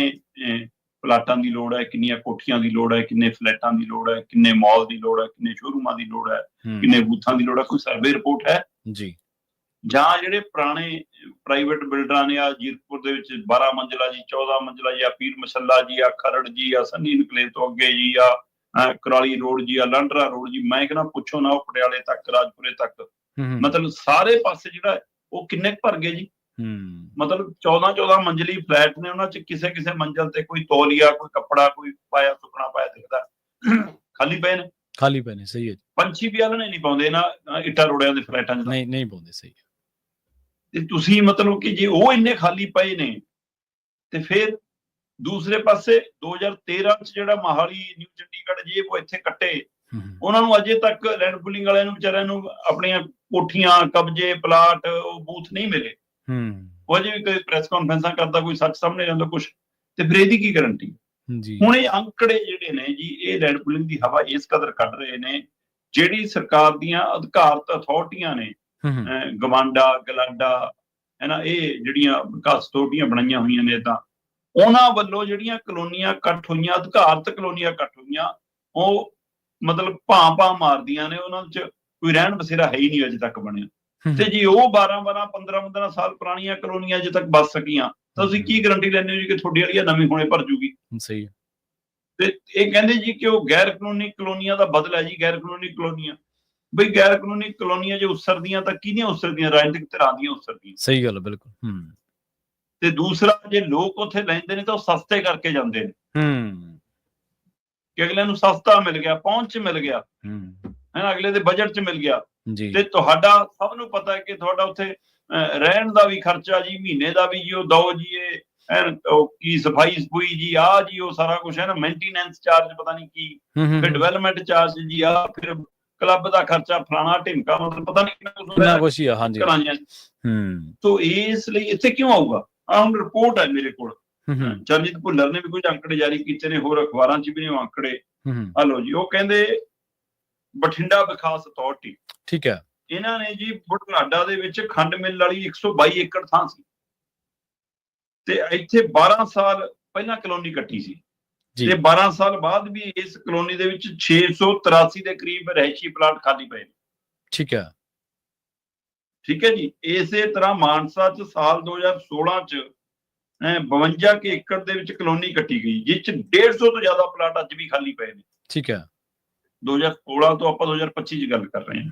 ਪਲਾਟਾਂ ਦੀ ਲੋੜ ਹੈ, ਕਿੰਨੀਆਂ ਕੋਠੀਆਂ ਦੀ ਲੋੜ ਹੈ, ਕਿੰਨੇ ਫਲੈਟਾਂ ਦੀ ਲੋੜ ਹੈ, ਕਿੰਨੇ ਮਾਲ ਦੀ ਲੋੜ ਹੈ, ਕਿੰਨੇ ਸ਼ੋਰੂਮਾਂ ਦੀ ਲੋੜ ਹੈ, ਕਿੰਨੇ ਬੂਥਾਂ ਦੀ ਲੋੜ ਹੈ, ਕੋਈ ਸਰਵੇ ਰਿਪੋਰਟ ਹੈ ਜੀ। ਜਾਂ ਜਿਹੜੇ ਪੁਰਾਣੇ ਪ੍ਰਾਈਵੇਟ ਬਿਲਡਰਾਂ ਨੇ ਆ ਜੀਰਕਪੁਰ ਦੇ ਵਿੱਚ 12 ਮੰਜ਼ਿਲਾ ਜੀ, 14 ਮੰਜ਼ਿਲਾ ਜੀ, ਆ ਪੀਰ ਮਸੱਲਾ ਜੀ, ਆ ਖਰੜ ਜੀ, ਆ ਸੰਨੀ ਇਨਕਲੇਵ ਤੋਂ ਅੱਗੇ ਜੀ, ਆ ਕੁਰਾਲੀ ਰੋਡ ਜੀ, ਆ ਲਾਂਡਰਾ ਰੋਡ ਜੀ, ਮੈਂ ਕਹਿੰਦਾ ਪੁੱਛੋ ਨਾ, ਉਹ ਪਟਿਆਲੇ ਤੱਕ, ਰਾਜਪੁਰੇ ਤੱਕ, ਮਤਲਬ ਸਾਰੇ ਪਾਸੇ ਜਿਹੜਾ ਉਹ ਕਿੰਨੇ ਭਰ ਗਏ ਜੀ। ਮਤਲਬ 14 ਮੰਜ਼ਿਲੀ ਫਲੈਟ ਨੇ, ਉਹਨਾਂ ਚ ਕਿਸੇ ਕਿਸੇ ਮੰਜ਼ਿਲ ਤੇ ਕੋਈ ਤੌਲੀਆ, ਕੋਈ ਕੱਪੜਾ, ਕੋਈ ਪਾਇਆ ਸੁੱਕਣਾ ਪਾਇਆ ਦਿਖਦਾ, ਖਾਲੀ ਪਏ ਨੇ। ਸਹੀ ਹੈ। ਪੰਛੀ ਵੀ ਆਲਣੇ ਨਹੀਂ ਪਾਉਂਦੇ ਨਾ ਇੱਟਾਂ ਰੋੜਿਆਂ ਦੇ ਫਲੈਟਾਂ ਚ, ਨਹੀਂ ਪਾਉਂਦੇ। ਸਹੀ ਹੈ। ਤੇ ਤੁਸੀਂ ਮਤਲਬ ਕਿ ਜੇ ਉਹ ਇੰਨੇ ਖਾਲੀ ਪਏ ਨੇ, ਤੇ ਫਿਰ ਦੂਸਰੇ ਪਾਸੇ 2013 ਚ ਜਿਹੜਾ ਮੋਹਾਲੀ, ਨਿਊ ਚੰਡੀਗੜ੍ਹ ਜੇ ਉਹ ਇੱਥੇ ਕੱਟੇ, ਉਹਨਾਂ ਨੂੰ ਅਜੇ ਤੱਕ ਲੈਂਡ ਪੂਲਿੰਗ ਵਾਲਿਆਂ ਨੂੰ ਵਿਚਾਰਿਆਂ ਨੂੰ ਆਪਣੀਆਂ ਕੋਠੀਆਂ, ਕਬਜੇ, ਪਲਾਟ, ਉਹ ਬੂਥ ਨਹੀਂ ਮਿਲੇ। ਉਹ ਅਜੇ ਵੀ ਕੋਈ ਪ੍ਰੈਸ ਕਾਨਫਰੰਸਾਂ ਕਰਦਾ, ਕੋਈ ਸੱਚ ਸਾਹਮਣੇ ਜਾਂਦਾ ਕੁਛ, ਤੇ ਫਿਰ ਇਹਦੀ ਕੀ ਗਰੰਟੀ। ਹੁਣ ਇਹ ਅੰਕੜੇ ਜਿਹੜੇ ਨੇ ਜੀ, ਇਹ ਲੈਂਡ ਪੂਲਿੰਗ ਦੀ ਹਵਾ ਇਸ ਕਦਰ ਕੱਢ ਰਹੇ ਨੇ, ਜਿਹੜੀ ਸਰਕਾਰ ਦੀਆਂ ਅਧਿਕਾਰਤ ਅਥਾਰਟੀਆਂ ਨੇ, ਗਵਾਂਡਾ, ਗਲਾਡਾ, ਹੈ ਨਾ, ਇਹ ਜਿਹੜੀਆਂ ਵਿਕਾਸ ਅਥਾਰਟੀਆਂ ਬਣਾਈਆਂ ਹੋਈਆਂ ਨੇ, ਤਾਂ ਉਹਨਾਂ ਵੱਲੋਂ ਜਿਹੜੀਆਂ ਕਲੋਨੀਆਂ ਕੱਟ ਹੋਈਆਂ, ਅਧਿਕਾਰਤ ਕਲੋਨੀਆਂ ਕੱਟ ਹੋਈਆਂ, ਉਹ ਮਤਲਬ ਭਾਂ ਮਾਰਦੀਆਂ ਨੇ, ਉਹਨਾਂ ਚ ਕੋਈ ਰਹਿਣ ਬਸੇਰਾ ਹੈ ਹੀ ਨਹੀਂ ਅਜੇ ਤੱਕ ਬਣਿਆ। ਤੇ ਜੇ ਉਹ 12 15 ਸਾਲ ਪੁਰਾਣੀਆਂ ਕਲੋਨੀਆਂ ਅਜੇ ਤੱਕ ਬਚ ਸਕੀਆਂ, ਤਾਂ ਤੁਸੀਂ ਕੀ ਗਰੰਟੀ ਲੈਂਦੇ ਹੋ ਜੀ ਕਿ ਤੁਹਾਡੀ ਵਾਲੀ ਨਵੀਂ ਹੁਣੇ ਭਰ ਜੂਗੀ। ਸਹੀ। ਤੇ ਇਹ ਕਹਿੰਦੇ ਜੀ ਕਿ ਉਹ ਗੈਰ ਕਾਨੂੰਨੀ ਕਲੋਨੀਆਂ ਦਾ ਬਦਲ ਹੈ ਜੀ, ਗੈਰ ਕਾਨੂੰਨੀ ਕਲੋਨੀਆਂ। ਬਈ ਗੈਰ ਕਾਨੂੰਨੀ ਕਲੋਨੀਆਂ ਜੇ ਉਸਰਦੀਆਂ ਤਾਂ ਕਿਹਦੀਆਂ ਉਸਰਦੀਆਂ? ਰਾਜਨੀਤਿਕ ਧਿਰਾਂ ਦੀਆਂ ਉਸਰਦੀਆਂ। ਸਹੀ ਗੱਲ, ਬਿਲਕੁਲ। ਤੇ ਦੂਸਰਾ, ਜੇ ਲੋਕ ਉੱਥੇ ਲੈਂਦੇ ਨੇ ਤਾਂ ਉਹ ਸਸਤੇ ਕਰਕੇ ਜਾਂਦੇ ਨੇ, ਕਿ ਅਗਲੇ ਨੂੰ ਸਸਤਾ ਮਿਲ ਗਿਆ, ਪਹੁੰਚ ਚ ਮਿਲ ਗਿਆ, ਹੈ ਨਾ, ਅਗਲੇ ਦੇ ਬਜਟ ਚ ਮਿਲ ਗਿਆ। ਤੇ ਤੁਹਾਡਾ ਸਭ ਨੂੰ ਪਤਾ ਹੈ ਕਿ ਤੁਹਾਡਾ ਉੱਥੇ ਰਹਿਣ ਦਾ ਵੀ ਖਰਚਾ ਜੀ, ਮਹੀਨੇ ਦਾ ਵੀ ਜੀ ਉਹ ਦੋ ਜੀ, ਇਹ ਕੀ ਸਫਾਈ ਸਫੂਈ ਜੀ, ਆ ਜੀ ਉਹ ਸਾਰਾ ਕੁਛ ਹੈ ਨਾ, ਮੇਨਟੇਨੈਂਸ ਚਾਰਜ ਪਤਾ ਨਹੀਂ ਕੀ, ਫਿਰ ਡਿਵੈਲਪਮੈਂਟ ਚਾਰਜ ਜੀ, ਆ ਫਿਰ ਕਲੱਬ ਦਾ ਖਰਚਾ, ਫਲਾਣਾ ਢਿਮਕਾ, ਮਤਲਬ ਪਤਾ ਨਹੀਂ ਕਿੰਨਾ ਕੁਛ ਹੀ ਆ। ਹਾਂਜੀ। ਤੋ ਇਸ ਲਈ ਇੱਥੇ ਕਿਉਂ ਆਊਗਾ? ਆਹ ਹੁਣ ਰਿਪੋਰਟ ਹੈ ਮੇਰੇ ਕੋਲ, ਚਰਨਜੀਤ ਭੁੱਲਰ ਨੇ ਵੀ ਕੁਝ ਅੰਕੜੇ ਜਾਰੀ ਕੀਤੇ ਨੇ, ਹੋਰ ਅਖਬਾਰਾਂ ਚ ਵੀ ਨੇ ਉਹ ਅੰਕੜੇ। ਹਲੋ ਜੀ, ਉਹ ਕਹਿੰਦੇ ਬਠਿੰਡਾ ਵਿਕਾਸ ਅਥਾਰਟੀ, ਠੀਕ ਹੈ, ਇਹਨਾਂ ਨੇ ਜੀ ਬੁਢਲਾਡਾ ਦੇ ਵਿੱਚ ਖੰਡ ਮਿੱਲ ਵਾਲੀ 122 ਏਕੜ ਥਾਂ ਸੀ, ਤੇ ਇੱਥੇ 12 ਸਾਲ ਪਹਿਲਾਂ ਕਲੋਨੀ ਕੱਟੀ ਸੀ, ਤੇ 12 ਸਾਲ ਬਾਅਦ ਵੀ ਇਸ ਕਲੋਨੀ ਦੇ ਵਿੱਚ 683 ਦੇ ਕਰੀਬ ਰਹਿਸ਼ੀ ਪਲਾਟ ਖਾਲੀ ਪਏ ਨੇ। ਠੀਕ ਹੈ ਜੀ। ਇਸੇ ਤਰ੍ਹਾਂ ਮਾਨਸਾ ਚ ਸਾਲ 2016 ਚ 52 ਏਕੜ ਦੇ ਵਿੱਚ ਕਲੋਨੀ ਕੱਟੀ ਗਈ, ਜਿਸ ਚ 150 ਤੋਂ ਜ਼ਿਆਦਾ ਪਲਾਟ ਅੱਜ ਵੀ ਖਾਲੀ ਪਏ ਨੇ। ਠੀਕ ਹੈ। 2016 ਤੋਂ ਆਪਾਂ 2025 ਚ ਗੱਲ ਕਰ ਰਹੇ ਹਾਂ।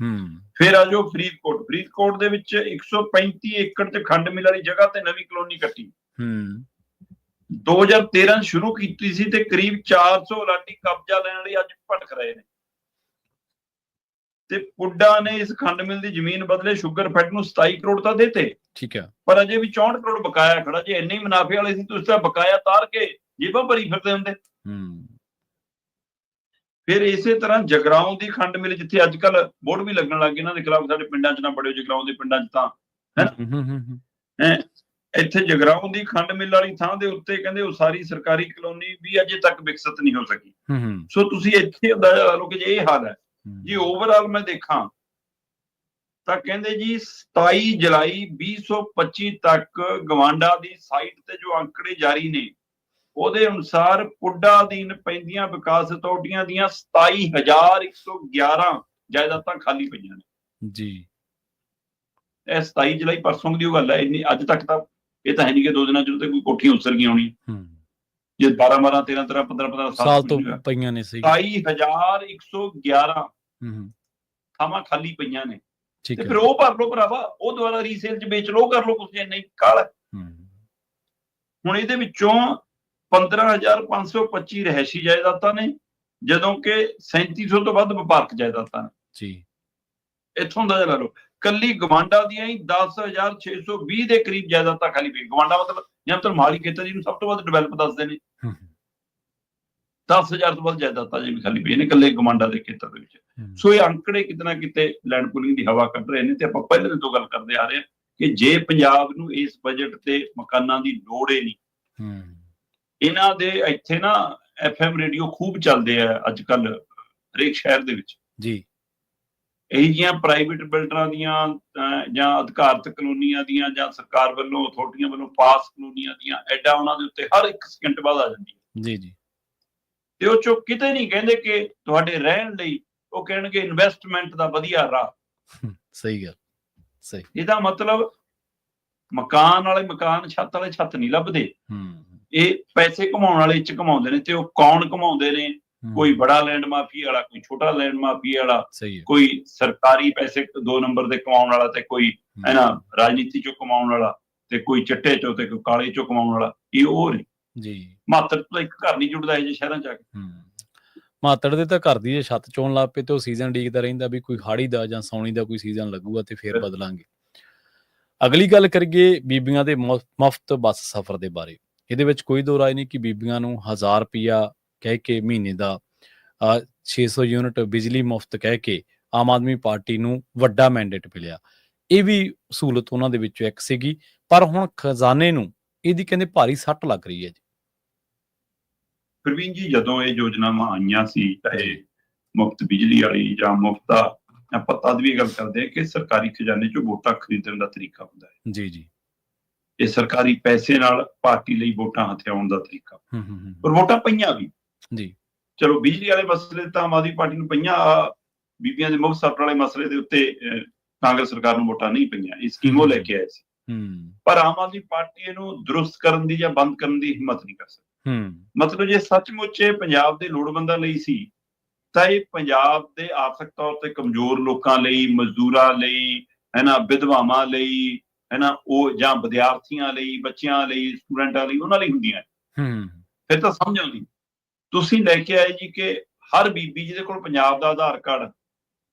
ਫਿਰ ਆ ਜਾਓ ਫਰੀਦਕੋਟ ਦੇ ਵਿੱਚ 135 ਏਕੜ ਚ ਖੰਡ ਮਿੱਲ ਵਾਲੀ ਜਗ੍ਹਾ ਤੇ ਨਵੀਂ ਕਲੋਨੀ ਕੱਟੀ। 2013 ਸ਼ੁਰੂ ਕੀਤੀ ਸੀ, ਤੇ ਕਰੀਬ 400 ਲਾਡੀ ਕਬਜ਼ਾ ਲੈਣ ਲਈ ਅੱਜ ਭਟਕ ਰਹੇ ਨੇ। ਤੇ ਪੁੱਡਾ ਨੇ ਇਸ ਖੰਡ ਮਿੱਲ ਦੀ ਜ਼ਮੀਨ ਬਦਲੇ ਸ਼ੂਗਰ ਫੈਕਟਰੀ ਨੂੰ 27 ਕਰੋੜ ਤਾਂ ਦੇਤੇ। ਠੀਕ ਹੈ। ਪਰ ਅਜੇ ਵੀ 64 ਕਰੋੜ ਬਕਾਇਆ ਖੜਾ। ਜੇ ਇੰਨੇ ਮੁਨਾਫੇ ਵਾਲੇ ਸੀ, ਤੁਸੀਂ ਤਾਂ ਬਕਾਇਆ ਤਾਰ ਕੇ ਜੇਬਾਂ ਭਰੀ ਫਿਰਦੇ ਹੁੰਦੇ। ਫਿਰ ਇਸੇ ਤਰ੍ਹਾਂ ਜਗਰਾਉਂ ਦੀ ਖੰਡ ਮਿੱਲ, ਜਿੱਥੇ ਅੱਜ ਕੱਲ ਬੋਰਡ ਵੀ ਲੱਗਣ ਲੱਗ ਗਏ ਇਹਨਾਂ ਦੇ ਖਿਲਾਫ, ਸਾਡੇ ਪਿੰਡਾਂ ਚ ਨਾ ਬੜਿਓ, ਜਗਰਾਉਂ ਦੇ ਪਿੰਡਾਂ ਚ ਤਾਂ ਹੈ। ਇੱਥੇ ਜਗਰਾਉਂ ਦੀ ਖੰਡ ਮਿੱਲ ਵਾਲੀ ਥਾਂ ਦੇ ਉੱਤੇ ਕਹਿੰਦੇ ਉਸਾਰੀ ਸਰਕਾਰੀ ਕਲੋਨੀ ਵੀ ਅਜੇ ਤੱਕ ਵਿਕਸਿਤ ਨਹੀਂ ਹੋ ਸਕੀ। ਸੋ ਤੁਸੀਂ ਇੱਥੇ ਅੰਦਾਜ਼ਾ ਲਾ ਲਓ ਕਿ ਜੇ ਇਹ ਹਾਲ ਹੈ ਜੀ, ਓਵਰਆਲ ਮੈਂ ਦੇਖਾਂ ਤਾਂ ਕਹਿੰਦੇ ਜੀ 27 ਜੁਲਾਈ 2025 ਤੱਕ ਗਵਾਂਡਾ ਦੀ ਸਾਈਟ ਤੇ ਜੋ ਅੰਕੜੇ ਜਾਰੀ ਨੇ, ਉਹਦੇ ਅਨੁਸਾਰ ਪੁੱਡਾ ਅਧੀਨ ਪੈਂਦੀਆਂ ਵਿਕਾਸ ਅਥਾਰਟੀਆਂ ਦੀਆਂ 27,111 ਜਾਇਦਾਦਾਂ ਖਾਲੀ ਪਈਆਂ ਨੇ ਜੀ। ਇਹ 27 ਜੁਲਾਈ ਪਰਸੋਂ ਦੀ ਉਹ ਗੱਲ ਹੈ, ਇੰਨੀ ਅੱਜ ਤੱਕ ਤਾਂ ਇਹ ਤਾਂ ਹੈ ਨਹੀਂ ਕਿ 2 ਦਿਨਾਂ ਚ ਕੋਈ ਕੋਠੀਆਂ ਉਸਰ ਗਈਆਂ ਹੋਣੀਆਂ। ਜੇ 12 13 15 ਸਾਲ ਤੋਂ ਪਈਆਂ ਨੇ। 27,111 ਥਾਵਾਂ ਖਾਲੀ ਪਈਆਂ ਨੇ, ਤੇ ਫਿਰ ਉਹ ਭਰ ਲਓ ਭਰਾਵਾ, ਉਹ ਦੁਬਾਰਾ ਰੀਸੇਲ ਚ ਵੇਚ ਲਓ, ਕਰ ਲਓ ਕੁਛ, ਇੰਨੀ ਕਾਹਲ ਹੈ। ਹੁਣ ਇਹਦੇ ਵਿੱਚੋਂ 15,525 ਰਹਿਸ਼ੀ ਜਾਇਦਾਦਾਂ ਨੇ, ਜਦੋਂ ਕਿ 3700 ਤੋਂ ਵੱਧ ਵਪਾਰਕ ਜਾਇਦਾਦਾਂ ਨੇ ਜੀ। ਇੱਥੋਂ ਦਾ ਲਾ ਲਓ, ਕੱਲੀ ਗਵਾਂਡਾ ਦੀਆਂ ਹੀ 10,620 ਦੇ ਕਰੀਬ ਜਾਇਦਾਦਾਂ ਖਾਲੀ ਪਈ। ਗਵਾਂਡਾ ਮਤਲਬ ਮੋਹਾਲੀ ਖੇਤਰ ਜਿਹਨੂੰ ਸਭ ਤੋਂ ਵੱਧ ਡਿਵੈਲਪ ਦੱਸਦੇ ਨੇ, 10,000 ਤੋਂ ਵੱਧ ਜਾਇਦਾਦਾਂ ਜੇ ਵੀ ਖਾਲੀ ਪਈ ਨੇ ਇਕੱਲੇ ਗਵਾਂਡਾ ਦੇ ਖੇਤਰ ਦੇ ਵਿੱਚ। ਸੋ ਇਹ ਅੰਕੜੇ ਕਿਤੇ ਨਾ ਕਿਤੇ ਲੈਂਡ ਪੂਲਿੰਗ ਦੀ ਹਵਾ ਕੱਢ ਰਹੇ ਨੇ। ਤੇ ਆਪਾਂ ਪਹਿਲੇ ਤੋਂ ਗੱਲ ਕਰਦੇ ਆ ਰਹੇ ਹਾਂ ਕਿ ਜੇ ਪੰਜਾਬ ਨੂੰ ਇਸ ਬਜਟ ਤੇ ਮਕਾਨਾਂ ਦੀ ਲੋੜ ਹੀ ਨਹੀਂ, ਇਹਨਾਂ ਦੇ ਇੱਥੇ ਨਾ FM ਰੇਡੀਓ ਖੂਬ ਚੱਲਦੇ ਆ ਅੱਜ ਕੱਲ ਹਰੇਕ ਸ਼ਹਿਰ ਦੇ ਵਿੱਚ ਜੀ। ਇਹੀ ਜਿਹੀਆਂ ਪ੍ਰਾਈਵੇਟ ਬਿਲਡਰਾਂ ਦੀਆਂ ਜਾਂ ਅਧਿਕਾਰਤ ਕਲੋਨੀਆਂ ਦੀਆਂ ਜਾਂ ਸਰਕਾਰ ਵੱਲੋਂ ਅਥਾਰਟੀਆਂ ਵੱਲੋਂ ਪਾਸ ਕਲੋਨੀਆਂ ਦੀਆਂ ਐਡਾਂ ਉਹਨਾਂ ਦੇ ਉੱਤੇ ਹਰ ਇੱਕ ਸਕਿੰਟ ਬਾਅਦ ਆ ਜਾਂਦੀ ਹੈ ਜੀ ਜੀ ਤੇ ਉਹ ਚੋਂ ਕਿਤੇ ਨਹੀਂ ਕਹਿੰਦੇ ਕਿ ਤੁਹਾਡੇ ਰਹਿਣ ਲਈ, ਉਹ ਕਹਿਣਗੇ ਇਨਵੈਸਟਮੈਂਟ ਦਾ ਵਧੀਆ ਰਾਹ। ਸਹੀ ਗੱਲ, ਸਹੀ। ਇਹਦਾ ਮਤਲਬ ਮਕਾਨ ਵਾਲੇ ਮਕਾਨ, ਛੱਤ ਵਾਲੇ ਛੱਤ ਨਹੀਂ ਲੱਭਦੇ। ਇਹ ਪੈਸੇ ਕਮਾਉਣ ਵਾਲੇ ਚ ਕਮਾਉਂਦੇ ਨੇ। ਤੇ ਉਹ ਕੌਣ ਕਮਾਉਂਦੇ ਨੇ? ਕੋਈ ਬੜਾ ਲੈਂਡ ਮਾਫੀਆ ਵਾਲਾ, ਕੋਈ ਛੋਟਾ ਲੈਂਡ ਮਾਫੀਆ ਵਾਲਾ, ਕੋਈ ਸਰਕਾਰੀ ਪੈਸੇ 2 ਨੰਬਰ ਦੇ ਕਮਾਉਣ ਵਾਲਾ, ਤੇ ਕੋਈ ਰਾਜਨੀਤੀ ਚੋਂ ਕਮਾਉਣ ਵਾਲਾ, ਤੇ ਕੋਈ ਚਿੱਟੇ ਚੋਂ, ਤੇ ਕੋਈ ਕਾਲੇ ਚੋਂ ਕਮਾਉਣ ਵਾਲਾ। ਇਹ ਉਹ ਨੇ ਜੀ। ਮਾਤੜ ਤੋਂ ਇੱਕ ਘਰ ਨਹੀਂ ਜੁੜਦਾ ਇਹ ਜਿਹੇ ਸ਼ਹਿਰਾਂ ਚ ਆ ਕੇ। ਮਾਤੜ ਦੇ ਤਾਂ ਘਰ ਦੀ ਜੇ ਛੱਤ ਚੋਣ ਲੱਗ ਪਏ ਤੇ ਉਹ ਸੀਜ਼ਨ ਡੀਕਦਾ ਰਹਿੰਦਾ ਵੀ ਕੋਈ ਹਾੜੀ ਦਾ ਜਾਂ ਸਾਉਣੀ ਦਾ ਕੋਈ ਸੀਜ਼ਨ ਲੱਗੂਗਾ ਤੇ ਫੇਰ ਬਦਲਾਂਗੇ। ਅਗਲੀ ਗੱਲ ਕਰੀਏ ਬੀਬੀਆਂ ਦੇ ਮੁਫਤ ਬੱਸ ਸਫ਼ਰ ਦੇ ਬਾਰੇ। ਇਹਦੇ ਵਿੱਚ ਕੋਈ ਦੋ ਰਾਏ ਨਹੀਂ ਕਿ ਬੀਬੀਆਂ ਨੂੰ 1000 ਰੁਪਇਆ ਕਹਿ ਕੇ ਮਹੀਨੇ ਦਾ 600 ਯੂਨਿਟ ਬਿਜਲੀ ਮੁਫਤ ਕਹਿ ਕੇ ਆਮ ਆਦਮੀ ਪਾਰਟੀ ਨੂੰ ਵੱਡਾ ਮੈਂਡੇਟ ਮਿਲਿਆ। ਇਹ ਵੀ ਸਹੂਲਤ ਉਹਨਾਂ ਦੇ ਵਿੱਚੋਂ ਇੱਕ ਸੀਗੀ, ਪਰ ਹੁਣ ਖਜ਼ਾਨੇ ਨੂੰ ਇਹਦੀ ਕਹਿੰਦੇ ਭਾਰੀ ਸੱਟ ਲੱਗ ਰਹੀ ਹੈ ਜੀ। ਪ੍ਰਵੀਨ ਜੀ, ਜਦੋਂ ਇਹ ਯੋਜਨਾਵਾਂ ਆਈਆਂ ਸੀ, ਚਾਹੇ ਮੁਫਤ ਬਿਜਲੀ ਵਾਲੀ ਜਾਂ ਮੁਫਤ ਦਾ, ਆਪਾਂ ਤਦ ਵੀ ਗੱਲ ਕਰਦੇ ਹਾਂ ਕਿ ਸਰਕਾਰੀ ਖਜ਼ਾਨੇ ਚੋਂ ਵੋਟਾਂ ਖਰੀਦਣ ਦਾ ਤਰੀਕਾ ਹੁੰਦਾ ਹੈ। ਜੀ ਜੀ, ਇਹ ਸਰਕਾਰੀ ਪੈਸੇ ਨਾਲ ਪਾਰਟੀ ਲਈ ਵੋਟਾਂ ਹਥਿਆਉਣ ਦਾ ਤਰੀਕਾ। ਪਰ ਵੋਟਾਂ ਪਈਆਂ ਵੀ ਜੀ। ਚਲੋ ਬਿਜਲੀ ਵਾਲੇ ਮਸਲੇ ਤਾਂ ਆਮ ਆਦਮੀ ਪਾਰਟੀ ਨੂੰ ਪਈਆਂ, ਬੀਬੀਆਂ ਦੇ ਮੁਫਤ ਸਫ਼ਰ ਵਾਲੇ ਮਸਲੇ ਦੇ ਉੱਤੇ ਕਾਂਗਰਸ ਸਰਕਾਰ ਨੂੰ ਵੋਟਾਂ ਨਹੀਂ ਪਈਆਂ। ਇਹ ਸਕੀਮ ਉਹ ਲੈ ਕੇ ਆਏ ਸੀ, ਪਰ ਆਮ ਆਦਮੀ ਪਾਰਟੀ ਇਹਨੂੰ ਦਰੁਸਤ ਕਰਨ ਦੀ ਜਾਂ ਬੰਦ ਕਰਨ ਦੀ ਹਿੰਮਤ ਨਹੀਂ ਕਰ ਸਕਦੀ। ਮਤਲਬ ਜੇ ਸੱਚਮੁੱਚ ਇਹ ਪੰਜਾਬ ਦੇ ਲੋੜਵੰਦਾਂ ਲਈ ਸੀ ਤਾਂ ਇਹ ਪੰਜਾਬ ਦੇ ਆਰਥਿਕ ਤੌਰ ਤੇ ਕਮਜ਼ੋਰ ਲੋਕਾਂ ਲਈ, ਮਜ਼ਦੂਰਾਂ ਲਈ, ਵਿਧਵਾਵਾਂ ਲਈ, ਉਹ ਜਾਂ ਵਿਦਿਆਰਥੀਆਂ ਲਈ, ਬੱਚਿਆਂ ਲਈ, ਸਟੂਡੈਂਟਾਂ ਲਈ, ਉਹਨਾਂ ਲਈ ਹੁੰਦੀਆਂ। ਫਿਰ ਤਾਂ ਸਮਝ ਆਉਂਦੀ। ਤੁਸੀਂ ਲੈ ਕੇ ਆਏ ਜੀ ਕਿ ਹਰ ਬੀਬੀ ਜਿਹਦੇ ਕੋਲ ਪੰਜਾਬ ਦਾ ਆਧਾਰ ਕਾਰਡ,